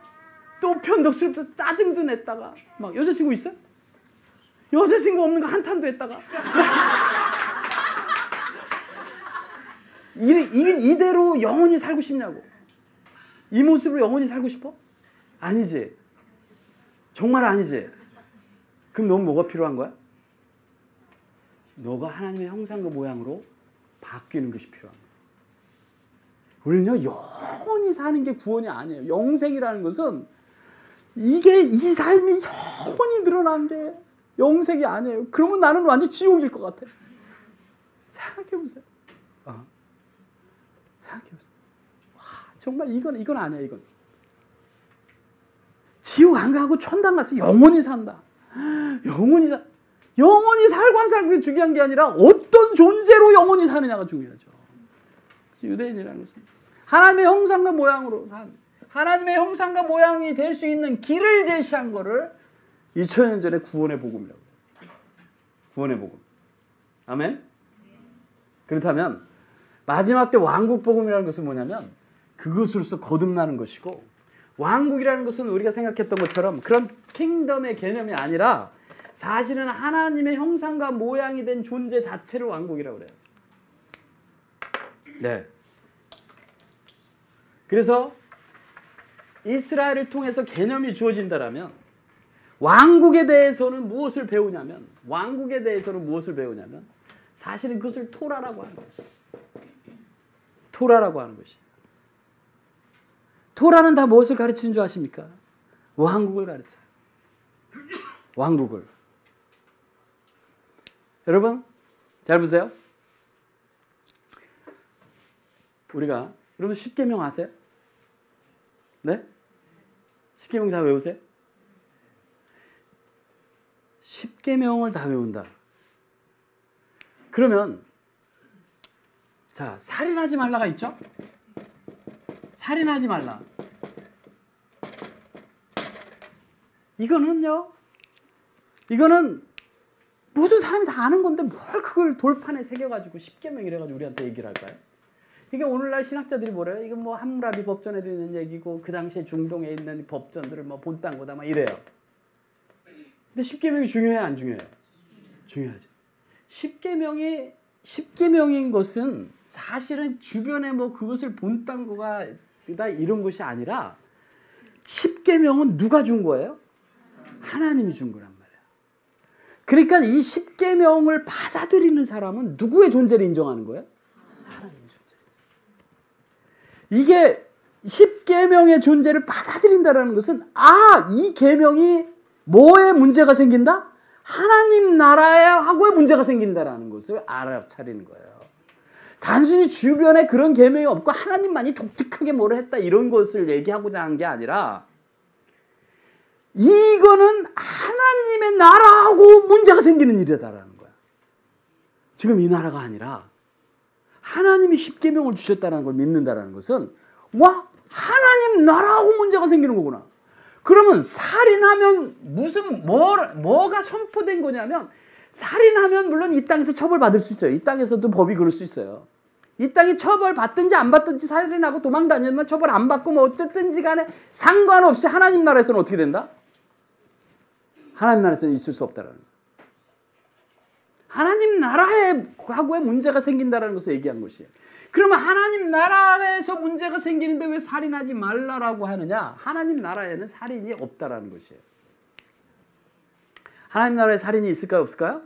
또 변덕스럽다 짜증도 냈다가 막 여자친구 있어? 여자친구 없는 거 한탄도 했다가 이대로 영원히 살고 싶냐고. 이 모습으로 영원히 살고 싶어? 아니지. 정말 아니지. 그럼 넌 뭐가 필요한 거야? 너가 하나님의 형상과 모양으로 바뀌는 것이 필요한 거야. 우리는요, 영원히 사는 게 구원이 아니에요. 영생이라는 것은 이 삶이 영원히 늘어난 게 영생이 아니에요. 그러면 나는 완전 지옥일 것 같아. 생각해보세요. 생각해보세요. 와, 정말 이건 아니야, 이건. 지옥 안 가고 천당 가서 영원히 산다. 영원히 살고 안 살고 중요한 게 아니라 어떤 존재로 영원히 사느냐가 중요하죠. 유대인이라는 것은 하나님의 형상과 모양으로 하나님의 형상과 모양이 될 수 있는 길을 제시한 거를 2000년 전에 구원의 복음이라고 해요. 구원의 복음. 아멘? 그렇다면 마지막 때 왕국 복음이라는 것은 뭐냐면 그것으로서 거듭나는 것이고, 왕국이라는 것은 우리가 생각했던 것처럼 그런 킹덤의 개념이 아니라 사실은 하나님의 형상과 모양이 된 존재 자체를 왕국이라고 그래요. 네. 그래서 이스라엘을 통해서 개념이 주어진다라면 왕국에 대해서는 무엇을 배우냐면 사실은 그것을 토라라고 하는 것이에요. 토라라고 하는 것이에요. 토라는 다 무엇을 가르치는 줄 아십니까? 왕국을 가르쳐요. 왕국을. 여러분 잘 보세요. 여러분 10계명 아세요? 네? 10계명 다 외우세요? 10계명을 다 외운다. 그러면 자, 살인하지 말라가 있죠? 살인하지 말라. 이거는 모든 사람이 다 아는 건데 뭘 그걸 돌판에 새겨가지고 10계명 이래가지고 우리한테 얘기를 할까요? 이게 오늘날 신학자들이 뭐래요? 이건 뭐 함무라비 법전에도 있는 얘기고 그 당시에 중동에 있는 법전들을 뭐 본딴 거다 막 이래요. 근데 10계명이 중요해요, 안 중요해요? 중요하죠. 10계명인 것은 사실은 주변에 뭐 그것을 본딴 거가 이런 것이 아니라 10계명은 누가 준 거예요? 하나님이 준 거란 말이에요. 그러니까 이 10계명을 받아들이는 사람은 누구의 존재를 인정하는 거예요? 하나님의 존재. 이게 10계명의 존재를 받아들인다는 것은 이 계명이 뭐에 문제가 생긴다? 하나님 나라하고의 문제가 생긴다라는 것을 알아차리는 거예요. 단순히 주변에 그런 계명이 없고 하나님만이 독특하게 뭐를 했다 이런 것을 얘기하고자 하는 게 아니라 이거는 하나님의 나라하고 문제가 생기는 일이다라는 거야. 지금 이 나라가 아니라 하나님이 10계명을 주셨다는 걸 믿는다라는 것은 하나님 나라하고 문제가 생기는 거구나. 그러면 살인하면 뭐가 선포된 거냐면 살인하면 물론 이 땅에서 처벌받을 수 있어요. 이 땅에서도 법이 그럴 수 있어요. 이 땅이 처벌받든지 안 받든지 살인하고 도망다니면 처벌 안 받고 뭐 어쨌든지 간에 상관없이 하나님 나라에서는 어떻게 된다? 하나님 나라에서는 있을 수 없다라는 거예요. 하나님 나라하고의 문제가 생긴다는 것을 얘기한 것이에요. 그러면 하나님 나라에서 문제가 생기는데 왜 살인하지 말라라고 하느냐? 하나님 나라에는 살인이 없다라는 것이에요. 하나님 나라에 살인이 있을까요? 없을까요?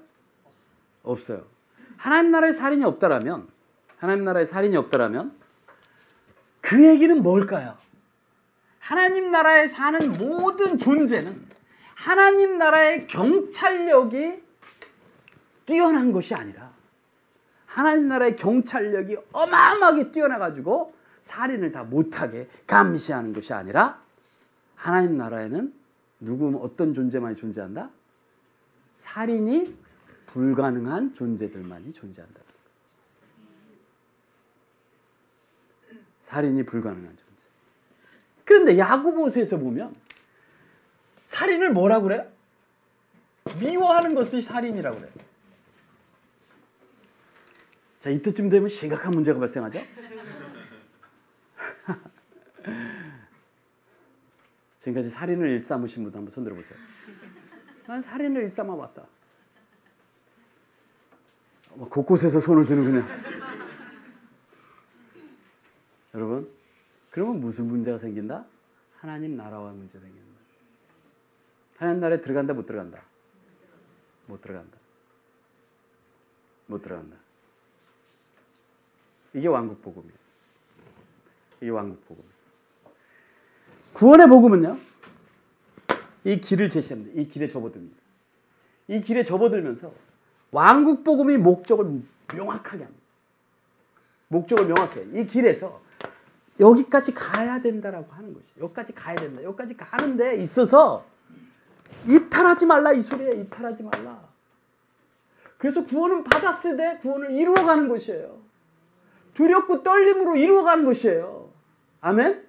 없어요. 하나님 나라에 살인이 없다라면 그 얘기는 뭘까요? 하나님 나라에 사는 모든 존재는 하나님 나라의 경찰력이 뛰어난 것이 아니라 하나님 나라의 경찰력이 어마어마하게 뛰어나가지고 살인을 다 못하게 감시하는 것이 아니라 하나님 나라에는 어떤 존재만이 존재한다? 살인이 불가능한 존재들만이 존재한다. 살인이 불가능한 존재. 그런데 야고보서에서 보면 살인을 뭐라고 그래요? 미워하는 것이 살인이라고 그래요. 자, 이때쯤 되면 심각한 문제가 발생하죠? 지금까지 살인을 일삼으신 분 한번 손 들어보세요. 난 살인을 일삼아봤다. 곳곳에서 손을 드는군요. 여러분, 그러면 무슨 문제가 생긴다? 하나님 나라와 문제가 생긴다. 하나님 나라에 들어간다, 못 들어간다? 못 들어간다. 못 들어간다. 이게 왕국복음이에요. 이게 왕국복음. 구원의 복음은요, 이 길을 제시합니다. 이 길에 접어듭니다. 이 길에 접어들면서 왕국복음이 목적을 명확하게 합니다. 목적을 명확해. 이 길에서 여기까지 가야 된다라고 하는 것이. 여기까지 가야 된다. 여기까지 가는 데 있어서 이탈하지 말라 이 소리예요. 이탈하지 말라. 그래서 구원은 받았으되 구원을 이루어가는 것이에요. 두렵고 떨림으로 이루어가는 것이에요. 아멘?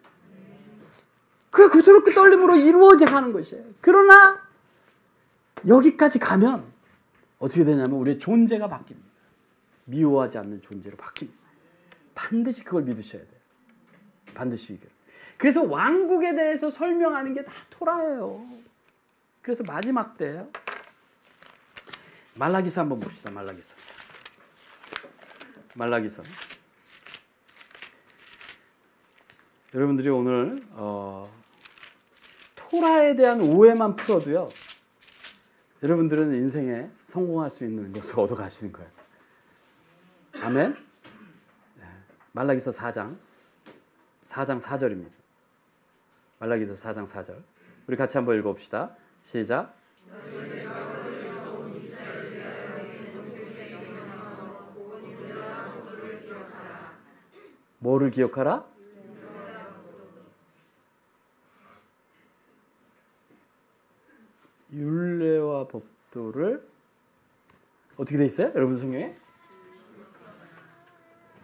그 두렵고 떨림으로 이루어져 가는 것이에요. 그러나 여기까지 가면 어떻게 되냐면 우리의 존재가 바뀝니다. 미워하지 않는 존재로 바뀝니다. 반드시 그걸 믿으셔야 돼요. 반드시 이게. 그래서 왕국에 대해서 설명하는 게 다 토라예요. 그래서 마지막 때요. 말라기서 한번 봅시다. 말라기서. 여러분들이 오늘 토라에 대한 오해만 풀어도요. 여러분들은 인생에 성공할 수 있는 것을 얻어 가시는 거예요. 아멘. 말라기서 4장 4절입니다. 말라기서 4장 4절. 우리 같이 한번 읽어봅시다. 시작. 뭐를 기억하라? 율례와 법도를 어떻게 돼 있어요? 여러분 성경에?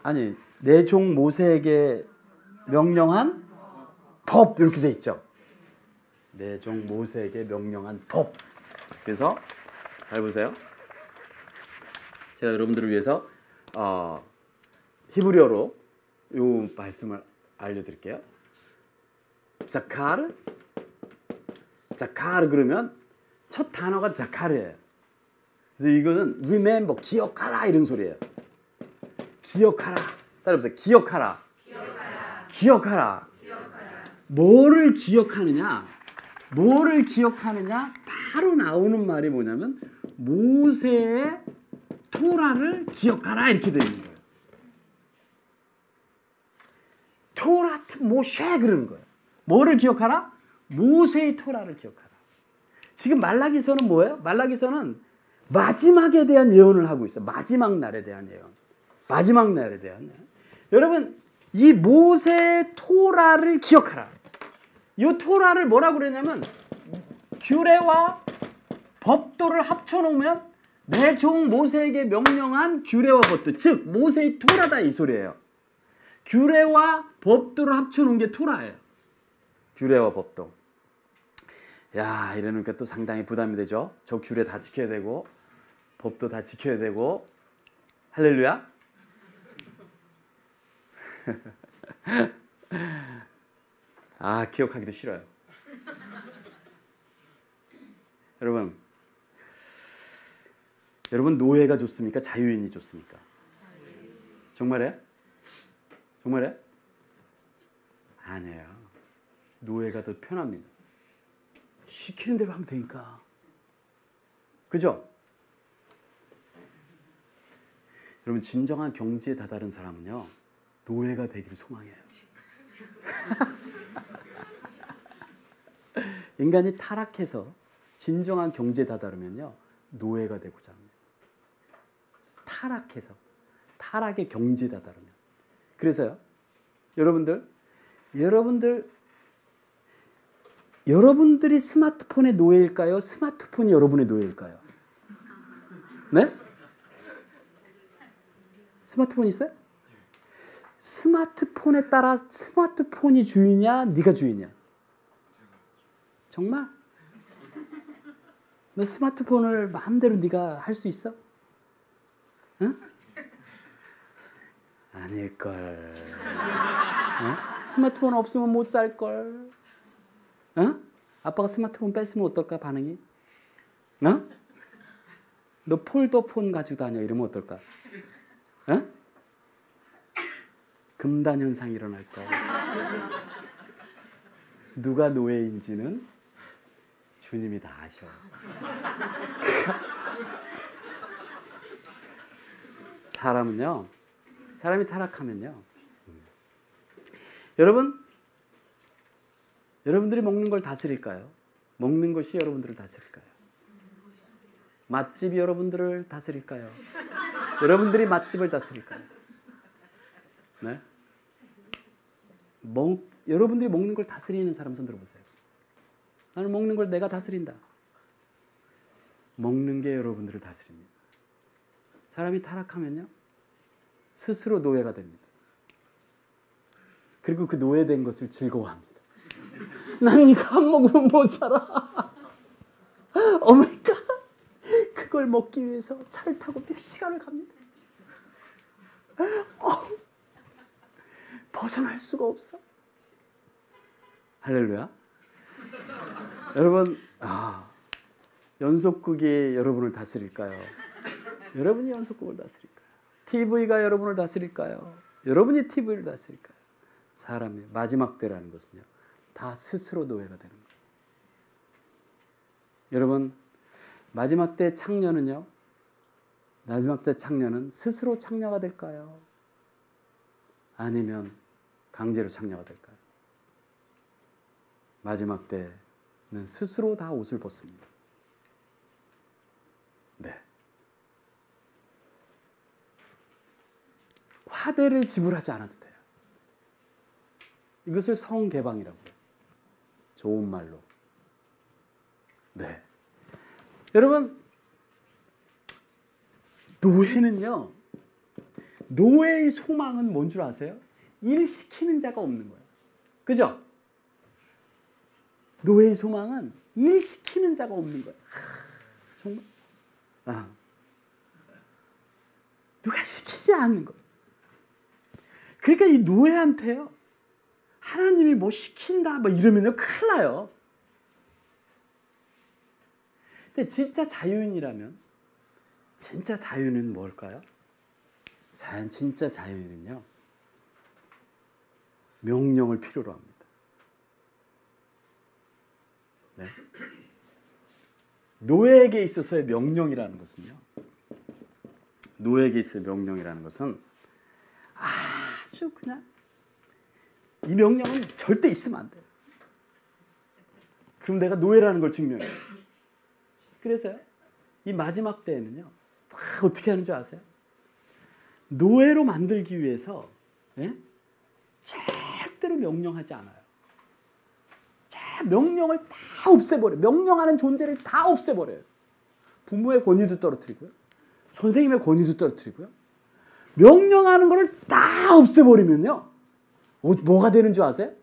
아니, 내 종 모세에게 명령한 법 이렇게 돼 있죠. 내 종 모세에게 명령한 법. 그래서 잘 보세요. 제가 여러분들을 위해서 히브리어로 이 말씀을 알려드릴게요. 자카르 그러면 첫 단어가 자카르예요. 그래서 이거는 remember, 기억하라 이런 소리예요. 기억하라. 따라해보세요. 기억하라. 뭐를 기억하느냐? 바로 나오는 말이 뭐냐면 모세의 토라를 기억하라 이렇게 되어 있는 거예요. 토라트 모셰 그러는 거예요. 뭐를 기억하라? 모세의 토라를 기억하라. 지금 말라기서는 뭐예요? 말라기서는 마지막에 대한 예언을 하고 있어요. 마지막 날에 대한 예언. 여러분, 이 모세의 토라를 기억하라. 이 토라를 뭐라고 그러냐면 규례와 법도를 합쳐놓으면 내 종 모세에게 명령한 규례와 법도, 즉 모세의 토라다 이 소리예요. 규례와 법도를 합쳐놓은 게 토라예요. 규례와 법도. 야, 이러니까 또 상당히 부담이 되죠. 저 규례 다 지켜야 되고 법도 다 지켜야 되고. 할렐루야. 아, 기억하기도 싫어요. 여러분 노예가 좋습니까? 자유인이 좋습니까? 정말이에요? 정말이에요? 아니에요. 노예가 더 편합니다. 시키는 대로 하면 되니까. 그죠? 여러분 진정한 경지에 다다른 사람은요, 노예가 되기를 소망해요. 인간이 타락해서 진정한 경지에 다다르면요, 노예가 되고자 합니다. 타락해서, 타락의 경지에 다다르면. 그래서요, 여러분들이 스마트폰의 노예일까요? 스마트폰이 여러분의 노예일까요? 네? 스마트폰 있어요? 스마트폰에 따라 스마트폰이 주인이야? 네가 주인이야? 정말? 너 스마트폰을 마음대로 네가 할 수 있어? 응? 아닐걸. 응? 스마트폰 없으면 못 살걸. 응? 아빠가 스마트폰 뺐으면 어떨까, 반응이? 응? 너 폴더폰 가지고 다녀 이러면 어떨까? 응? 금단 현상이 일어날 거야. 누가 노예인지는 주님이 다 아셔. 사람이 타락하면요. 여러분들이 먹는 걸 다스릴까요? 먹는 것이 여러분들을 다스릴까요? 맛집이 여러분들을 다스릴까요? 여러분들이 맛집을 다스릴까요? 네? 여러분들이 먹는 걸 다스리는 사람 손 들어보세요. 나는 먹는 걸 내가 다스린다. 먹는 게 여러분들을 다스립니다. 사람이 타락하면요, 스스로 노예가 됩니다. 그리고 그 노예된 것을 즐거워합니다. 난 이거 안 먹으면 못 살아. 어머니까 그걸 먹기 위해서 차를 타고 몇 시간을 갑니다. 벗어날 수가 없어. 할렐루야. 여러분, 연속극이 여러분을 다스릴까요? 여러분이 연속극을 다스릴까요? TV가 여러분을 다스릴까요? 여러분이 TV를 다스릴까요? 사람의 마지막 때라는 것은요, 다 스스로 노예가 되는 거예요. 여러분, 마지막 때 창녀는 스스로 창녀가 될까요? 아니면 강제로 창녀가 될까요? 마지막 때는 스스로 다 옷을 벗습니다. 네. 화대를 지불하지 않아도 돼요. 이것을 성개방이라고 해요. 좋은 말로. 네. 여러분, 노예의 소망은 뭔 줄 아세요? 일 시키는 자가 없는 거예요. 그죠? 노예의 소망은 일 시키는 자가 없는 거예요. 정말? 누가 시키지 않는 거예요. 그러니까 이 노예한테요, 하나님이 뭐 시킨다 이러면요, 큰일 나요. 근데 진짜 자유인이라면, 진짜 자유는 뭘까요? 진짜 자유는요, 명령을 필요로 합니다. 네? 노예에게 있어서의 명령이라는 것은요, 아주 그냥, 이 명령은 절대 있으면 안 돼요. 그럼 내가 노예라는 걸 증명해요. 그래서요, 이 마지막 때에는요, 어떻게 하는 줄 아세요? 노예로 만들기 위해서, 절대로 명령하지 않아요. 명령을 다 없애버려요. 명령하는 존재를 다 없애버려요. 부모의 권위도 떨어뜨리고요, 선생님의 권위도 떨어뜨리고요, 명령하는 것을 다 없애버리면요, 뭐가 되는 줄 아세요?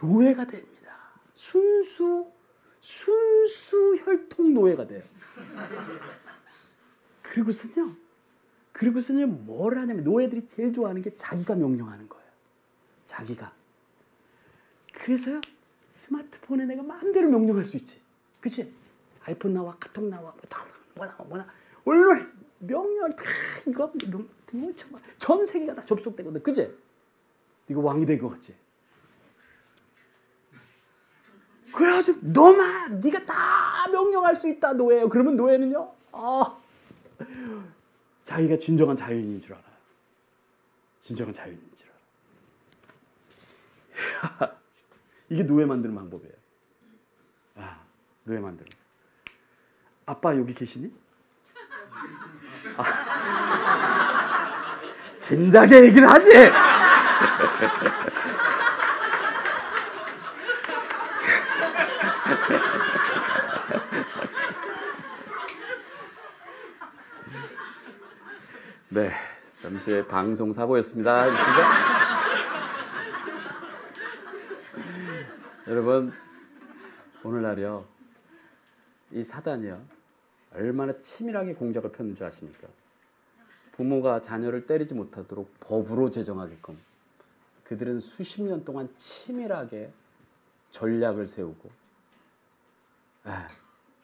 노예가 됩니다. 순수 혈통 노예가 돼요. 그리고서는요 뭘 하냐면 노예들이 제일 좋아하는 게 자기가 명령하는 거예요. 자기가. 그래서요 스마트폰에 내가 마음대로 명령할 수 있지. 그치? 아이폰 나와, 카톡 나와, 뭐나 얼른 명령 다 이거 전 세계가 다 접속되거든. 그치? 이거 왕이 된 것 같지? 그래가지고 네가 다 명령할 수 있다 노예예요. 그러면 노예는요 자기가 진정한 자유인인 줄 알아요. 진정한 자유인인 줄 알아. 이게 노예 만드는 방법이에요. 노예 만드는. 아빠 여기 계시니? 진작에 얘기를 하지. 네, 잠시의 방송 사고였습니다. 여러분, 오늘날이요, 이 사단이요, 얼마나 치밀하게 공작을 펴는 줄 아십니까? 부모가 자녀를 때리지 못하도록 법으로 제정하게끔 그들은 수십 년 동안 치밀하게 전략을 세우고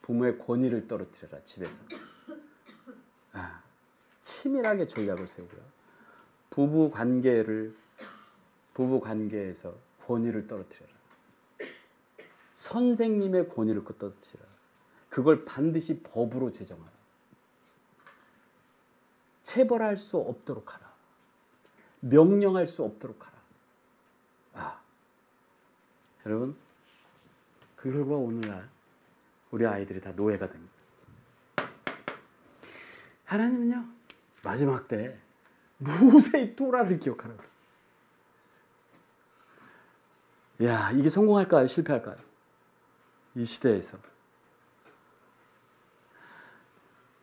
부모의 권위를 떨어뜨려라 집에서. 치밀하게 전략을 세우고요. 부부 관계에서 권위를 떨어뜨려라. 선생님의 권위를 떨어뜨려라. 그걸 반드시 법으로 제정하라. 체벌할 수 없도록 하라. 명령할 수 없도록 하라. 여러분, 그 결과 오늘날 우리 아이들이 다 노예가 됩니다. 하나님은요, 마지막 때 모세의 토라를 기억하라고. 야, 이게 성공할까요? 실패할까요? 이 시대에서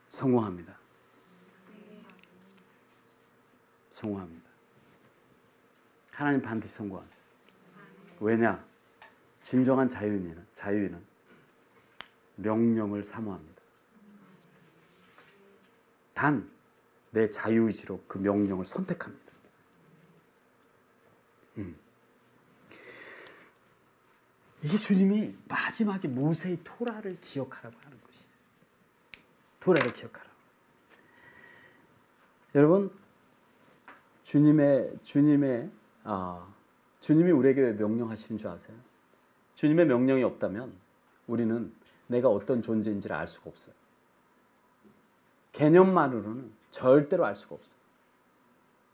성공합니다. 성공합니다. 하나님 반드시 성공합니다. 왜냐? 진정한 자유인은 명령을 사모합니다. 단 내 자유의지로 그 명령을 선택합니다. 이게 주님이 마지막에 모세의 토라를 기억하라고 하는 것이에요. 토라를 기억하라고. 여러분, 주님이 우리에게 왜 명령하시는 줄 아세요? 주님의 명령이 없다면 우리는 내가 어떤 존재인지를 알 수가 없어요. 개념만으로는 절대로 알 수가 없어요.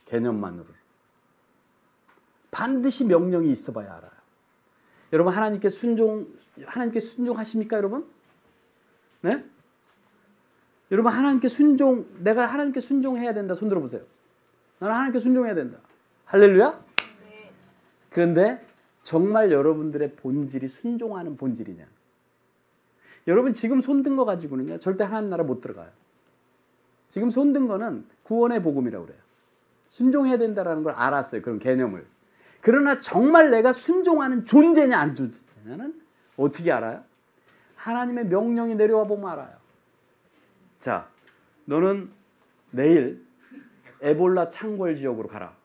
개념만으로는. 반드시 명령이 있어봐야 알아요. 여러분, 하나님께 순종하십니까, 여러분? 네? 여러분, 내가 하나님께 순종해야 된다. 손 들어보세요. 나는 하나님께 순종해야 된다. 할렐루야? 네. 그런데 정말 여러분들의 본질이 순종하는 본질이냐? 여러분, 지금 손든 거 가지고는요, 절대 하나님 나라 못 들어가요. 지금 손든 거는 구원의 복음이라고 그래요. 순종해야 된다는 걸 알았어요. 그런 개념을. 그러나 정말 내가 순종하는 존재냐 안 존재냐는 어떻게 알아요? 하나님의 명령이 내려와 보면 알아요. 자, 너는 내일 에볼라 창궐 지역으로 가라.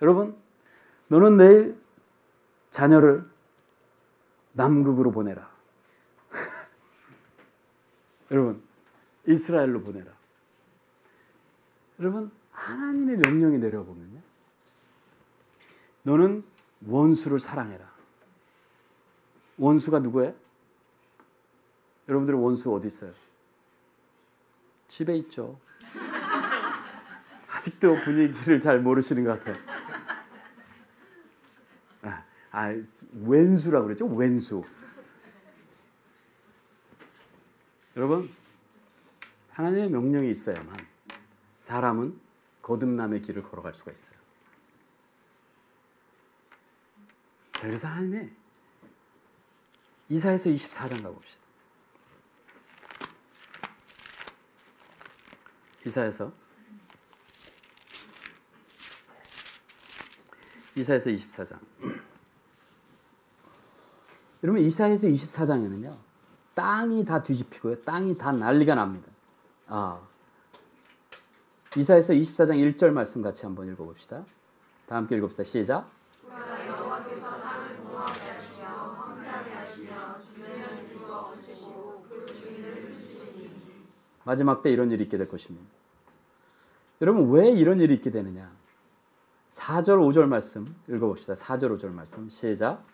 여러분, 너는 내일 자녀를 남극으로 보내라. 여러분, 이스라엘로 보내라. 여러분, 하나님의 명령이 내려와 보면요, 너는 원수를 사랑해라. 원수가 누구예요? 여러분들의 원수 어디 있어요? 집에 있죠. 아직도 분위기를 잘 모르시는 것 같아요. 왼수라고 그랬죠? 왼수. 여러분, 하나님의 명령이 있어야만 사람은 거듭남의 길을 걸어갈 수가 있어요. 자, 그래서 하나님의 이사야서 24장 가봅시다. 이사야서 24장. 여러분, 이사야서 24장에는요, 땅이 다 뒤집히고요. 땅이 다 난리가 납니다. 이사야서 24장 1절 말씀 같이 한번 읽어봅시다. 다 함께 읽읍시다. 시작. 마지막 때 이런 일이 있게 될 것입니다. 여러분 왜 이런 일이 있게 되느냐? 4절 5절 말씀 읽어봅시다. 4절 5절 말씀 시작.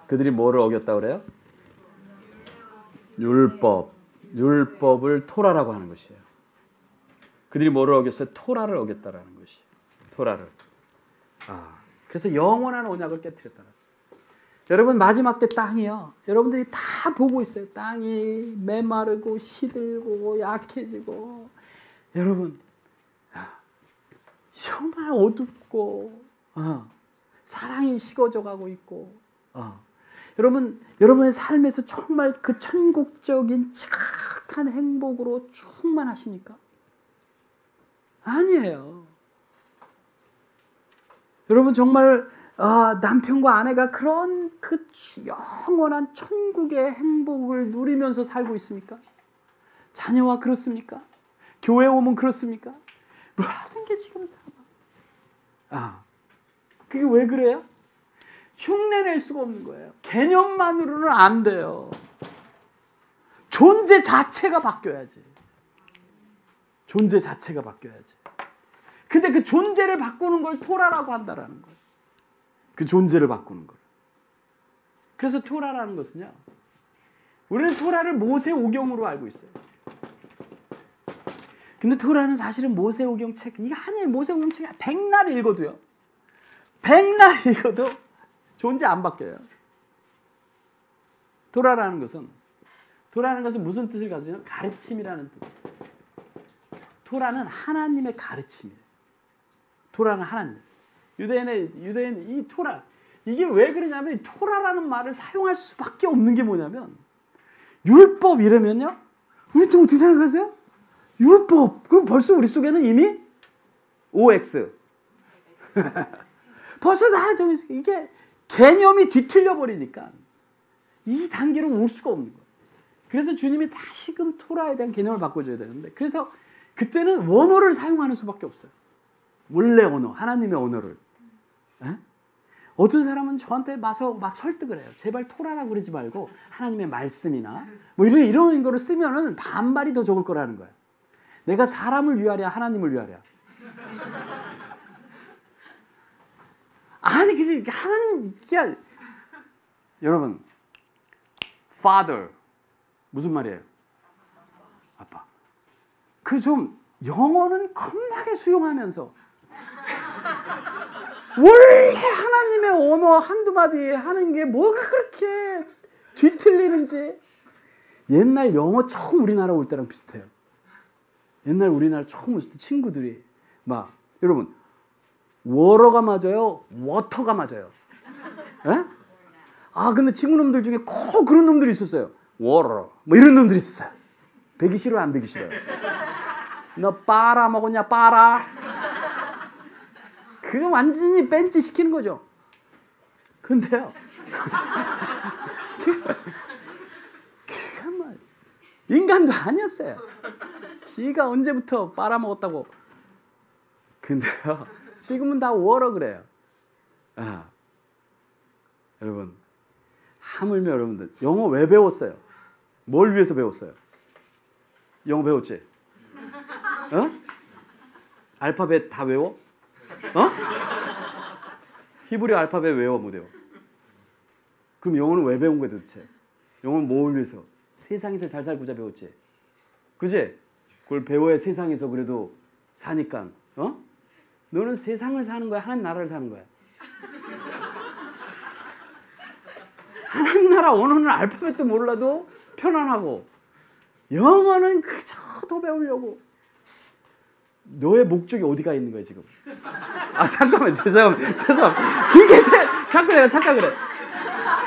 그들이 뭐를 어겼다고 그래요? 율법을 토라라고 하는 것이에요. 그들이 뭐를 어겼어요? 토라를 어겼다라는 것이에요. 토라를. 그래서 영원한 언약을 깨뜨렸다. 여러분 마지막 때 땅이요. 여러분들이 다 보고 있어요. 땅이 메마르고 시들고 약해지고 여러분 정말 어둡고 사랑이 식어져 가고 있고 여러분 여러분의 삶에서 정말 그 천국적인 착한 행복으로 충만하십니까? 아니에요. 여러분 정말 남편과 아내가 그런 그 영원한 천국의 행복을 누리면서 살고 있습니까? 자녀와 그렇습니까? 교회 오면 그렇습니까? 모든 게 지금 그게 왜 그래요? 흉내낼 수가 없는 거예요. 개념만으로는 안 돼요. 존재 자체가 바뀌어야지. 존재 자체가 바뀌어야지. 근데 그 존재를 바꾸는 걸 토라라고 한다라는 거예요. 그 존재를 바꾸는 걸. 그래서 토라라는 것은요. 우리는 토라를 모세오경으로 알고 있어요. 근데 토라는 사실은 모세오경 책, 이게 아니에요. 모세오경 책 100날 읽어도요. 100날 읽어도 존재 안 바뀌어요. 토라라는 것은 무슨 뜻을 가지고 있냐면 가르침이라는 뜻. 토라는 하나님의 가르침이에요. 토라는 하나님. 유대인 이 토라. 이게 왜 그러냐면 토라라는 말을 사용할 수밖에 없는 게 뭐냐면 율법 이러면요. 우리 또 어떻게 생각하세요? 율법. 그럼 벌써 우리 속에는 이미 OX. 벌써 다 정해서 이게 개념이 뒤틀려 버리니까 이 단계로 올 수가 없는 거예요. 그래서 주님이 다시금 토라에 대한 개념을 바꿔줘야 되는데 그래서 그때는 원어를 사용하는 수밖에 없어요. 원래 언어, 하나님의 언어를. 에? 어떤 사람은 저한테 막 설득을 해요. 제발 토라라고 그러지 말고 하나님의 말씀이나 뭐 이런 거를 쓰면은 반발이 더 적을 거라는 거예요. 내가 사람을 위하랴 하나님을 위하랴. 아니 근데 하나님 여러분 father 무슨 말이에요? 아빠. 그 좀 영어는 겁나게 수용하면서 원래 하나님의 언어 한두 마디에 하는 게 뭐가 그렇게 뒤틀리는지. 옛날 영어 처음 우리나라 올 때랑 비슷해요. 옛날 우리나라 처음 올 때 친구들이 막 여러분 워러가 맞아요? 워터가 맞아요? 에? 근데 친구놈들 중에 꼭 그런 놈들이 있었어요. 워러 뭐 이런 놈들이 있었어요. 배기 싫어요? 안 배기 싫어요? 너 빠라 먹었냐? 빠라. 그거 완전히 벤치 시키는 거죠. 근데요. 그거 인간도 아니었어요. 지가 언제부터 빨아먹었다고. 근데요. 지금은 다 워러 그래요. 여러분. 하물며 여러분들. 영어 왜 배웠어요? 뭘 위해서 배웠어요? 영어 배웠지? 알파벳 다 외워? 히브리 알파벳 외워 못 외워? 그럼 영어는 왜 배운 거야 도대체? 영어는 뭘 위해서? 세상에서 잘 살고자 배웠지? 그지? 그걸 배워야 세상에서 그래도 사니까. 너는 세상을 사는 거야? 하나님 나라를 사는 거야? 하나님 나라 언어는 알파벳도 몰라도 편안하고 영어는 그저 더 배우려고. 너의 목적이 어디가 있는 거야 지금? 잠깐만 죄송합니다. 이게 자꾸 내가 착각을 해.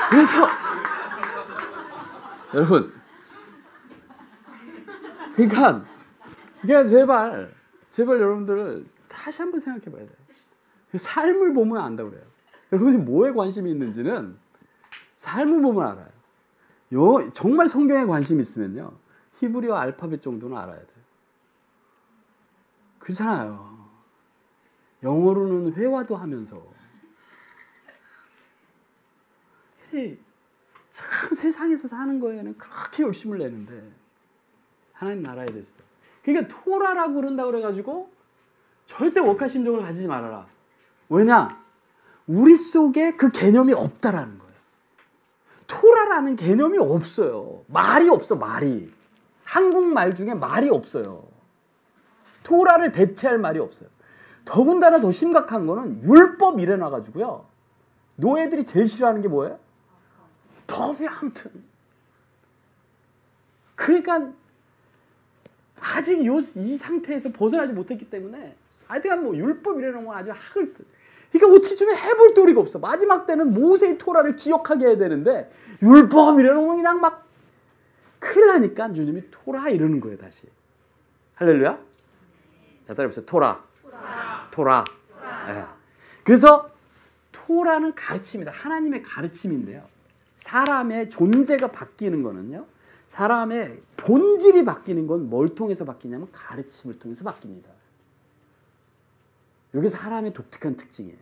그래서 여러분, 그러니까 제발 여러분들을 다시 한번 생각해 봐야 돼요. 삶을 보면 안다고 그래요. 여러분이 뭐에 관심이 있는지는 삶을 보면 알아요. 정말 성경에 관심이 있으면요, 히브리어 알파벳 정도는 알아야 돼요. 그렇잖아요. 영어로는 회화도 하면서. 참 세상에서 사는 거에는 그렇게 욕심을 내는데 하나님 나라에 대해서. 그러니까 토라라고 그런다고 그래가지고 절대 억하심정을 가지지 말아라. 왜냐? 우리 속에 그 개념이 없다라는 거예요. 토라라는 개념이 없어요. 말이 없어, 말이. 한국말 중에 말이 없어요. 토라를 대체할 말이 없어요. 더군다나 더 심각한 거는 율법 이래놔가지고요, 노예들이 제일 싫어하는 게 뭐예요? 법이. 아무튼 그러니까 아직 이 상태에서 벗어나지 못했기 때문에 하여튼 뭐 율법 이래놓으면 아주 학을. 그러니까 어떻게 좀 해볼 도리가 없어. 마지막 때는 모세의 토라를 기억하게 해야 되는데 율법 이래놓으면 그냥 막 큰일 나니까 주님이 토라 이러는 거예요, 다시. 할렐루야. 자, 따라해보세요. 토라. 네. 그래서 토라는 가르침이다. 하나님의 가르침인데요, 사람의 존재가 바뀌는 거는요, 사람의 본질이 바뀌는 건 뭘 통해서 바뀌냐면 가르침을 통해서 바뀝니다. 이게 사람의 독특한 특징이에요.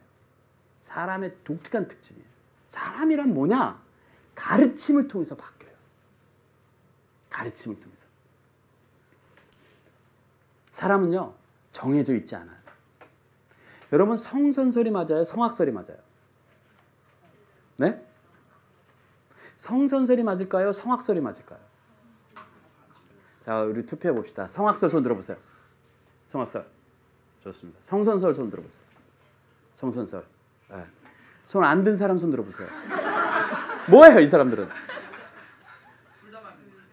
사람의 독특한 특징이에요. 사람이란 뭐냐? 가르침을 통해서 바뀌어요. 가르침을 통해서. 사람은요, 정해져 있지 않아요. 여러분, 성선설이 맞아요? 성악설이 맞아요? 네? 성선설이 맞을까요? 성악설이 맞을까요? 자, 우리 투표해 봅시다. 성악설 손 들어보세요. 성악설. 좋습니다. 성선설 손 들어보세요. 성선설. 네. 손 안 든 사람 손 들어보세요. 뭐예요, 이 사람들은?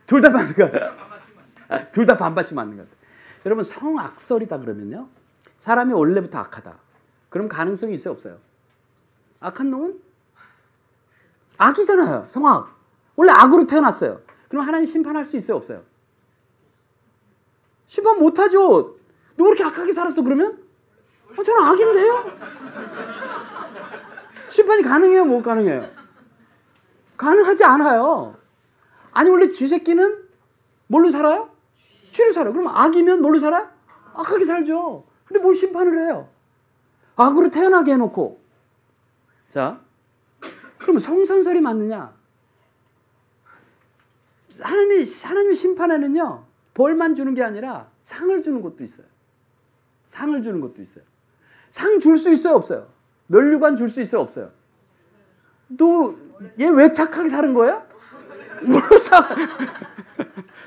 둘 다 맞는 거야. 둘 다 반반씩 맞는 거야. 여러분, 성악설이다 그러면요, 사람이 원래부터 악하다. 그럼 가능성이 있어요, 없어요? 악한 놈은 악이잖아요. 성악. 원래 악으로 태어났어요. 그럼 하나님 심판할 수 있어요, 없어요? 심판 못하죠. 너 그렇게 악하게 살았어 그러면? 저는 악인데요? 심판이 가능해요, 못 가능해요? 가능하지 않아요. 아니, 원래 쥐새끼는 뭘로 살아요? 쥐로 살아요. 그럼 악이면 뭘로 살아요? 악하게 살죠. 근데 뭘 심판을 해요? 악으로 태어나게 해놓고. 자, 그럼 성선설이 맞느냐? 하나님의 심판에는요, 벌만 주는 게 아니라 상을 주는 것도 있어요. 상을 주는 것도 있어요. 상 줄 수 있어요, 없어요? 면류관 줄 수 있어요, 없어요? 너 얘 왜 착하게 사는 거야? 물론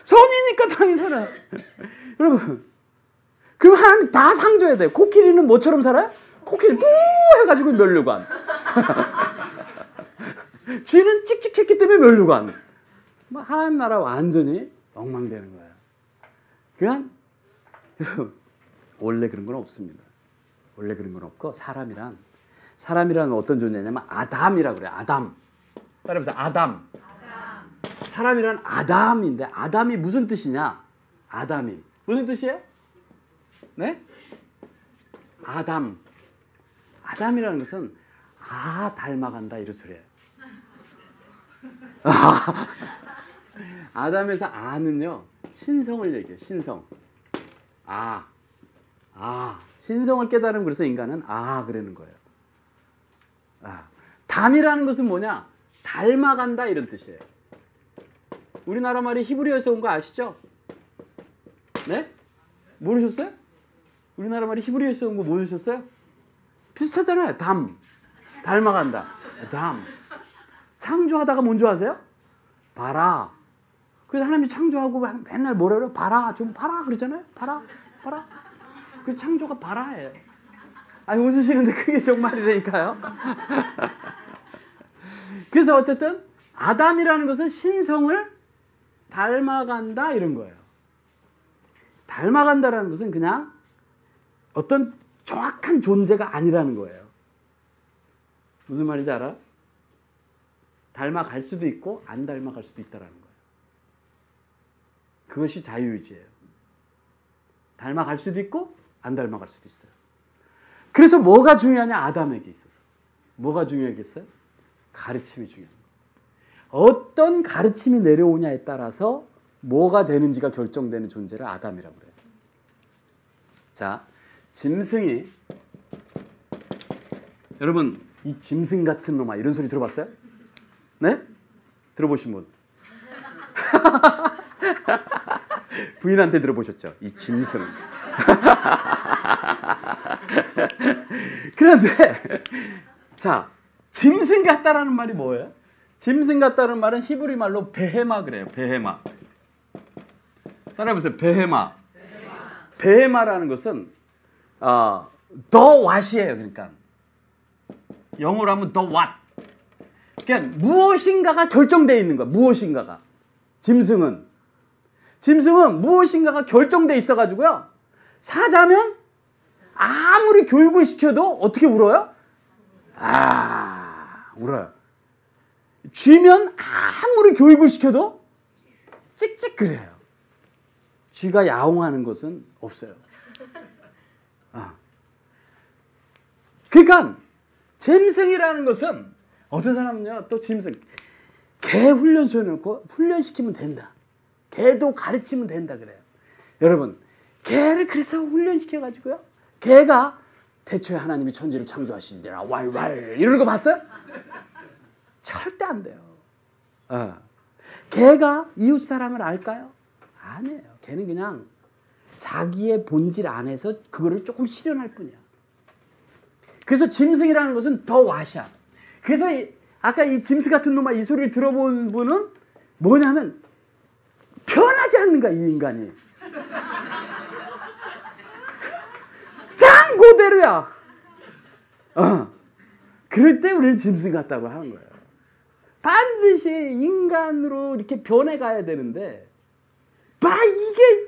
선이니까 당연히 살아요. 여러분, 그럼 하나님 다 상 줘야 돼요. 코끼리는 뭐처럼 살아요? 코끼리 뿌 해가지고 면류관. 쥐는 찍찍했기 때문에 면류관. 하나님 나라 완전히 엉망되는 거예요. 그냥 원래 그런 건 없습니다. 원래 그런 건 없고, 사람이란 어떤 존재냐면 아담이라고 그래요. 아담. 따라해보세요. 아담. 사람이란 아담인데, 아담이 무슨 뜻이냐? 아담이 무슨 뜻이에요? 네? 아담이라는 것은 닮아간다 이런 소리예요. 아담에서 아는요, 신성을 얘기해요. 신성. 신성을 깨달으면 그래서 인간은 그러는 거예요. 담이라는 것은 뭐냐? 닮아간다 이런 뜻이에요. 우리나라 말이 히브리어에서 온 거 아시죠? 네? 모르셨어요? 우리나라 말이 히브리어에서 온 거 모르셨어요? 비슷하잖아요. 닮아간다. 창조하다가 뭔 줄 아세요? 봐라. 그래서 하나님이 창조하고 맨날 뭐라 그래요? 봐라. 좀 봐라. 그러잖아요. 봐라. 그 창조가 봐라예요. 아니, 웃으시는데 그게 정말이라니까요. 그래서 어쨌든 아담이라는 것은 신성을 닮아간다 이런 거예요. 닮아간다라는 것은 그냥 어떤 정확한 존재가 아니라는 거예요. 무슨 말인지 알아? 닮아갈 수도 있고 안 닮아갈 수도 있다라는 거예요. 그것이 자유의지예요. 닮아갈 수도 있고 안 닮아갈 수도 있어요. 그래서 뭐가 중요하냐? 아담에게 있어서. 뭐가 중요하겠어요? 가르침이 중요합니다. 어떤 가르침이 내려오냐에 따라서 뭐가 되는지가 결정되는 존재를 아담이라고 그래요. 자, 짐승이, 여러분 이 짐승 같은 놈아 이런 소리 들어봤어요? 네? 들어보신 분? 부인한테 들어보셨죠? 이 짐승. 그런데 자, 짐승 같다라는 말이 뭐예요? 짐승 같다는 말은 히브리 말로 베헤마 그래요. 베헤마. 따라해보세요. 베헤마. 베헤마라는 것은 the what이에요. 그러니까 영어로 하면 the what. 그러니까 무엇인가가 결정되어 있는 거야. 무엇인가가. 짐승은 무엇인가가 결정되어 있어가지고요. 사자면 아무리 교육을 시켜도 어떻게 울어요? 울어요. 쥐면 아무리 교육을 시켜도 찍찍거려요. 쥐가 야옹하는 것은 없어요. 그러니까 짐승이라는 것은 어떤 사람은요, 또 짐승 개 훈련소에 놓고 훈련시키면 된다. 개도 가르치면 된다 그래요. 여러분, 개를 그래서 훈련시켜가지고요, 개가 태초에 하나님이 천지를 창조하신지라 왈왈 이러는 거 봤어요? 절대 안 돼요. 개가 이웃 사람을 알까요? 아니에요. 개는 그냥 자기의 본질 안에서 그거를 조금 실현할 뿐이야. 그래서 짐승이라는 것은 더 와샤. 그래서 아까 이 짐승 같은 놈아 이 소리를 들어본 분은 뭐냐면 변하지 않는 거야, 이 인간이. 짱 그대로야. 그럴 때 우리는 짐승 같다고 하는 거예요. 반드시 인간으로 이렇게 변해가야 되는데, 이게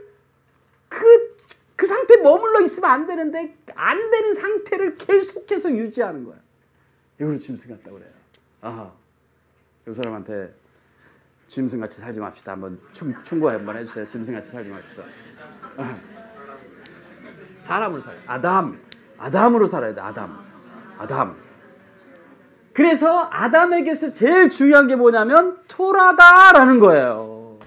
그 상태에 머물러 있으면 안 되는데, 안 되는 상태를 계속해서 유지하는 거야. 이걸 짐승 같다고 그래요. 이 사람한테 짐승같이 살지 맙시다. 한번 충고 한번 해주세요. 짐승같이 살지 맙시다. 사람으로 살아요. 아담으로 살아야 돼. 아담. 그래서 아담에게서 제일 중요한 게 뭐냐면 토라다라는 거예요.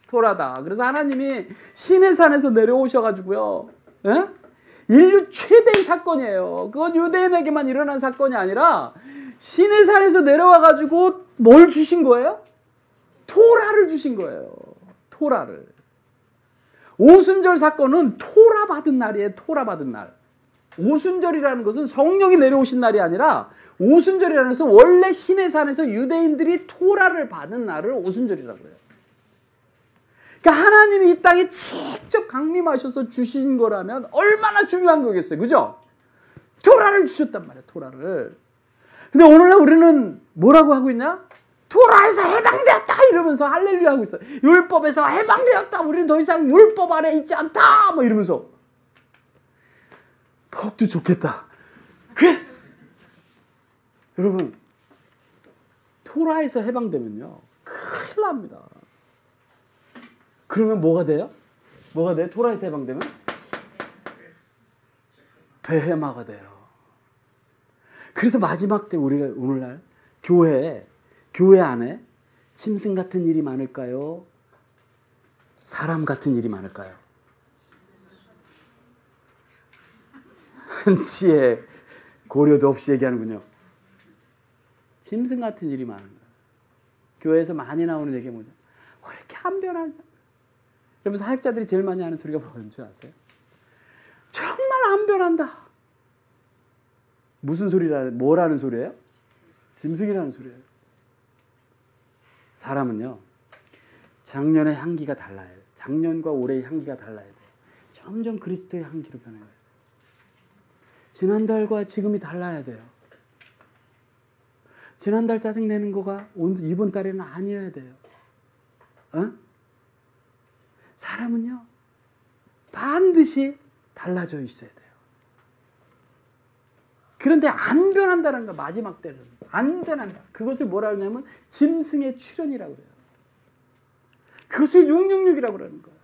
토라다. 그래서 하나님이 시내 산에서 내려오셔가지고요, 인류 최대의 사건이에요. 그건 유대인에게만 일어난 사건이 아니라 시내 산에서 내려와가지고 뭘 주신 거예요? 토라를 주신 거예요. 토라를. 오순절 사건은 토라 받은 날이에요. 토라 받은 날. 오순절이라는 것은 성령이 내려오신 날이 아니라, 오순절이라는 것은 원래 시내산에서 유대인들이 토라를 받은 날을 오순절이라고 해요. 그러니까 하나님이 이 땅에 직접 강림하셔서 주신 거라면 얼마나 중요한 거겠어요. 그죠? 토라를 주셨단 말이에요. 토라를. 근데 오늘날 우리는 뭐라고 하고 있냐? 토라에서 해방되었다 이러면서 할렐루야 하고 있어요. 율법에서 해방되었다. 우리는 더 이상 율법 아래 있지 않다. 뭐 이러면서. 법도 좋겠다. 그래? 여러분, 토라에서 해방되면요, 큰일 납니다. 그러면 뭐가 돼요? 뭐가 돼? 토라에서 해방되면? 베헤마가 돼요. 그래서 마지막 때 우리가 오늘날 교회 안에 짐승 같은 일이 많을까요? 사람 같은 일이 많을까요? 한치의 고려도 없이 얘기하는군요. 짐승 같은 일이 많은 거예요. 교회에서 많이 나오는 얘기가 뭐죠? 왜 이렇게 안 변하냐? 여러분, 사역자들이 제일 많이 하는 소리가 뭔지 아세요? 정말 안 변한다. 무슨 뭐라는 소리예요? 짐승이라는 소리예요. 사람은요, 작년의 향기가 달라요. 작년과 올해의 향기가 달라야 돼요. 점점 그리스도의 향기로 변해요. 지난달과 지금이 달라야 돼요. 지난달 짜증내는 거가 이번 달에는 아니어야 돼요. 사람은요, 반드시 달라져 있어야 돼요. 그런데 안 변한다는 거, 마지막 때는 안 변한다. 그것을 뭐라 하냐면 짐승의 출현이라고 그래요. 그것을 666이라고 그러는 거예요.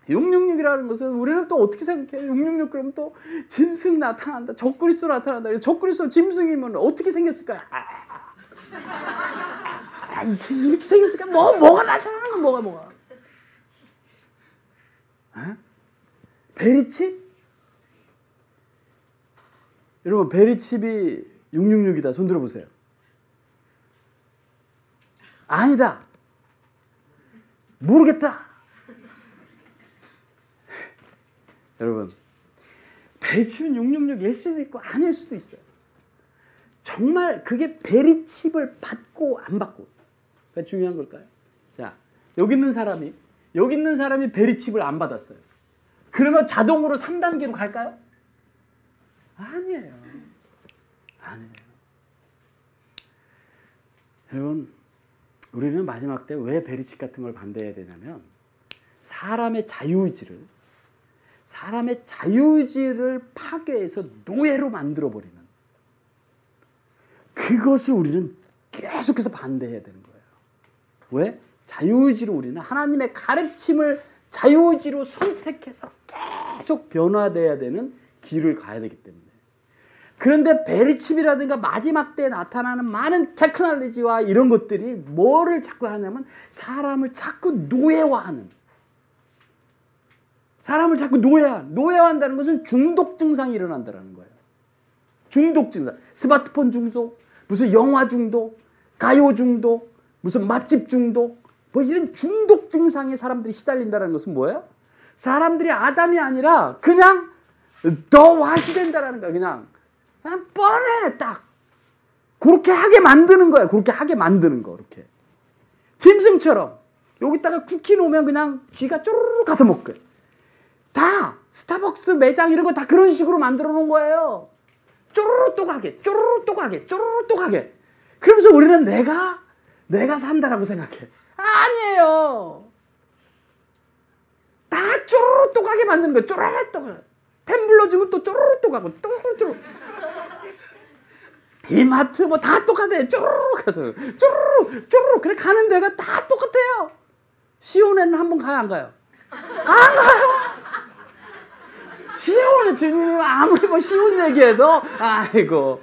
666이라는 것은 우리는 또 어떻게 생각해요? 666 그러면 또 짐승 나타난다. 적그리스도 나타난다. 적그리스도 짐승이면 어떻게 생겼을까요? 이렇게 생겼을까? 뭐가 나타나는 건 뭐가? 베리칩? 여러분 베리칩이 666이다. 손 들어보세요. 아니다. 모르겠다. 여러분 베리칩은 666일 수도 있고 아닐 수도 있어요. 정말 그게 베리칩을 받고 안 받고 그게 중요한 걸까요? 자, 여기 있는 사람이 베리칩을 안 받았어요. 그러면 자동으로 3단계로 갈까요? 아니에요. 여러분 우리는 마지막 때 왜 베리칩 같은 걸 반대해야 되냐면 사람의 자유의지를 파괴해서 노예로 만들어버리는 그것을 우리는 계속해서 반대해야 되는 거예요. 왜? 자유의지로 우리는 하나님의 가르침을 자유의지로 선택해서 계속 변화돼야 되는 길을 가야 되기 때문에. 그런데 베리칩이라든가 마지막 때에 나타나는 많은 테크놀로지와 이런 것들이 뭐를 자꾸 하냐면 사람을 자꾸 노예화하는, 사람을 자꾸 노예화한다는 것은 중독 증상이 일어난다는 거예요. 중독 증상. 스마트폰 중독, 무슨 영화 중독, 가요 중독, 무슨 맛집 중독, 뭐 이런 중독 증상에 사람들이 시달린다는 것은 뭐예요? 사람들이 아담이 아니라 그냥 더 와시된다라는 거야. 그냥 뻔해. 딱 그렇게 하게 만드는 거야. 그렇게 하게 만드는 거. 이렇게 짐승처럼 여기다가 쿠키 놓으면 그냥 쥐가 쪼르르 가서 먹게. 다 스타벅스 매장 이런 거 다 그런 식으로 만들어 놓은 거예요. 쪼르르 또 가게, 쪼르르 또 가게, 쪼르르 또 가게. 그러면서 우리는 내가 산다라고 생각해. 아니에요. 다 쪼르르 또 가게 만드는 거예요. 쪼르르 또 가게. 템블러 주면 또 쪼르르 또 가고, 쪼르르. 이마트 뭐 다 똑같아요. 쪼르르 가서, 쪼르르. 그래 가는 데가 다 똑같아요. 시온에는 한번 가요, 안 가요? 안 가요. 시온에 주님이 아무리 뭐 시온 얘기해도 아이고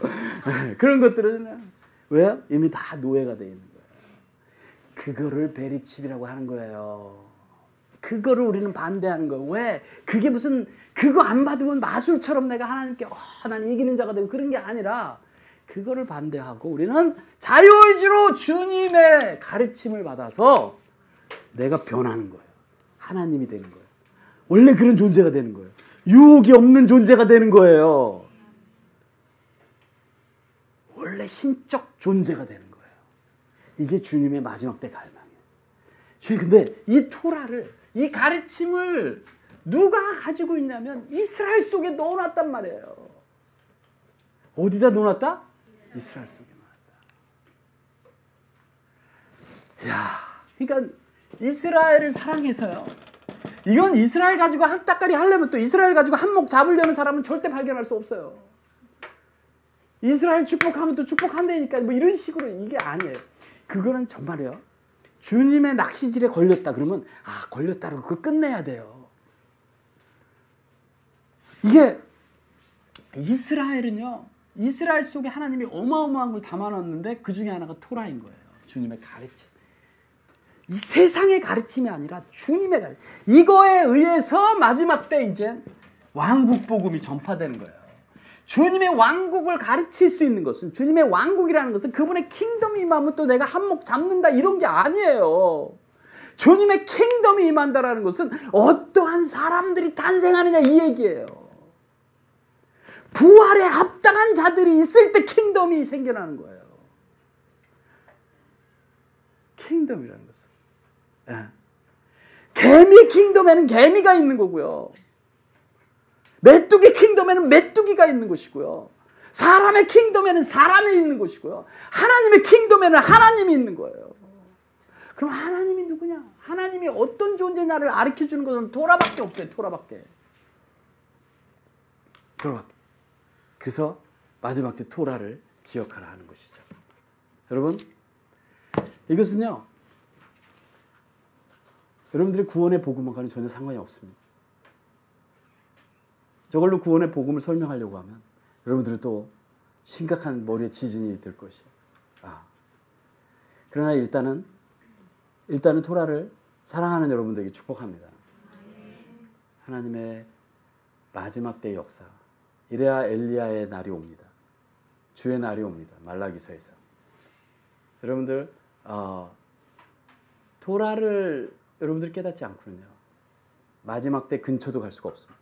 그런 것들은 왜요? 이미 다 노예가 되어 있는 거예요. 그거를 베리칩이라고 하는 거예요. 그거를 우리는 반대하는 거예요. 왜? 그게 무슨 그거 안 받으면 마술처럼 내가 하나님께 난 이기는 자가 되고 그런 게 아니라 그거를 반대하고 우리는 자유의지로 주님의 가르침을 받아서 내가 변하는 거예요. 하나님이 되는 거예요. 원래 그런 존재가 되는 거예요. 유혹이 없는 존재가 되는 거예요. 원래 신적 존재가 되는 거예요. 이게 주님의 마지막 때 갈망이에요. 주님 근데 이 토라를, 이 가르침을 누가 가지고 있냐면 이스라엘 속에 넣어놨단 말이에요. 어디다 넣어놨다? 이스라엘 속에 넣어놨다. 야, 그러니까 이스라엘을 사랑해서요. 이건 이스라엘 가지고 한 따까리 하려면 또 이스라엘 가지고 한몫 잡으려는 사람은 절대 발견할 수 없어요. 이스라엘 축복하면 또 축복한다니까 뭐 이런 식으로 이게 아니에요. 그거는 정말이요. 주님의 낚시질에 걸렸다 그러면 걸렸다고 그거 끝내야 돼요. 이게 이스라엘은요. 이스라엘 속에 하나님이 어마어마한 걸 담아놨는데 그 중에 하나가 토라인 거예요. 주님의 가르침. 이 세상의 가르침이 아니라 주님의 가르침. 이거에 의해서 마지막 때 이제 왕국 복음이 전파되는 거예요. 주님의 왕국을 가르칠 수 있는 것은 주님의 왕국이라는 것은 그분의 킹덤이 임하면 또 내가 한몫 잡는다 이런 게 아니에요. 주님의 킹덤이 임한다라는 것은 어떠한 사람들이 탄생하느냐 이 얘기예요. 부활에 합당한 자들이 있을 때 킹덤이 생겨나는 거예요. 킹덤이라는 것은. 개미 킹덤에는 개미가 있는 거고요. 메뚜기 킹덤에는 메뚜기가 있는 것이고요. 사람의 킹덤에는 사람이 있는 것이고요. 하나님의 킹덤에는 하나님이 있는 거예요. 그럼 하나님이 누구냐? 하나님이 어떤 존재냐를 가르쳐주는 것은 토라밖에 없어요. 토라밖에. 그래서 마지막 때 토라를 기억하라 하는 것이죠. 여러분, 이것은요. 여러분들의 구원의 복음과는 전혀 상관이 없습니다. 저걸로 구원의 복음을 설명하려고 하면 여러분들은 또 심각한 머리에 지진이 들 것이에요. 그러나 일단은 토라를 사랑하는 여러분들에게 축복합니다. 하나님의 마지막 때의 역사. 이래야 엘리야의 날이 옵니다. 주의 날이 옵니다. 말라기서에서. 여러분들 토라를 여러분들 깨닫지 않고는요. 마지막 때 근처도 갈 수가 없습니다.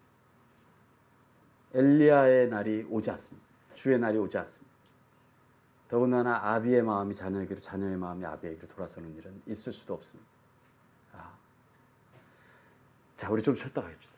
엘리야의 날이 오지 않습니다. 주의 날이 오지 않습니다. 더군다나 아비의 마음이 자녀에게로, 자녀의 마음이 아비에게로 돌아서는 일은 있을 수도 없습니다. 자, 우리 좀 쉬었다 가십시다.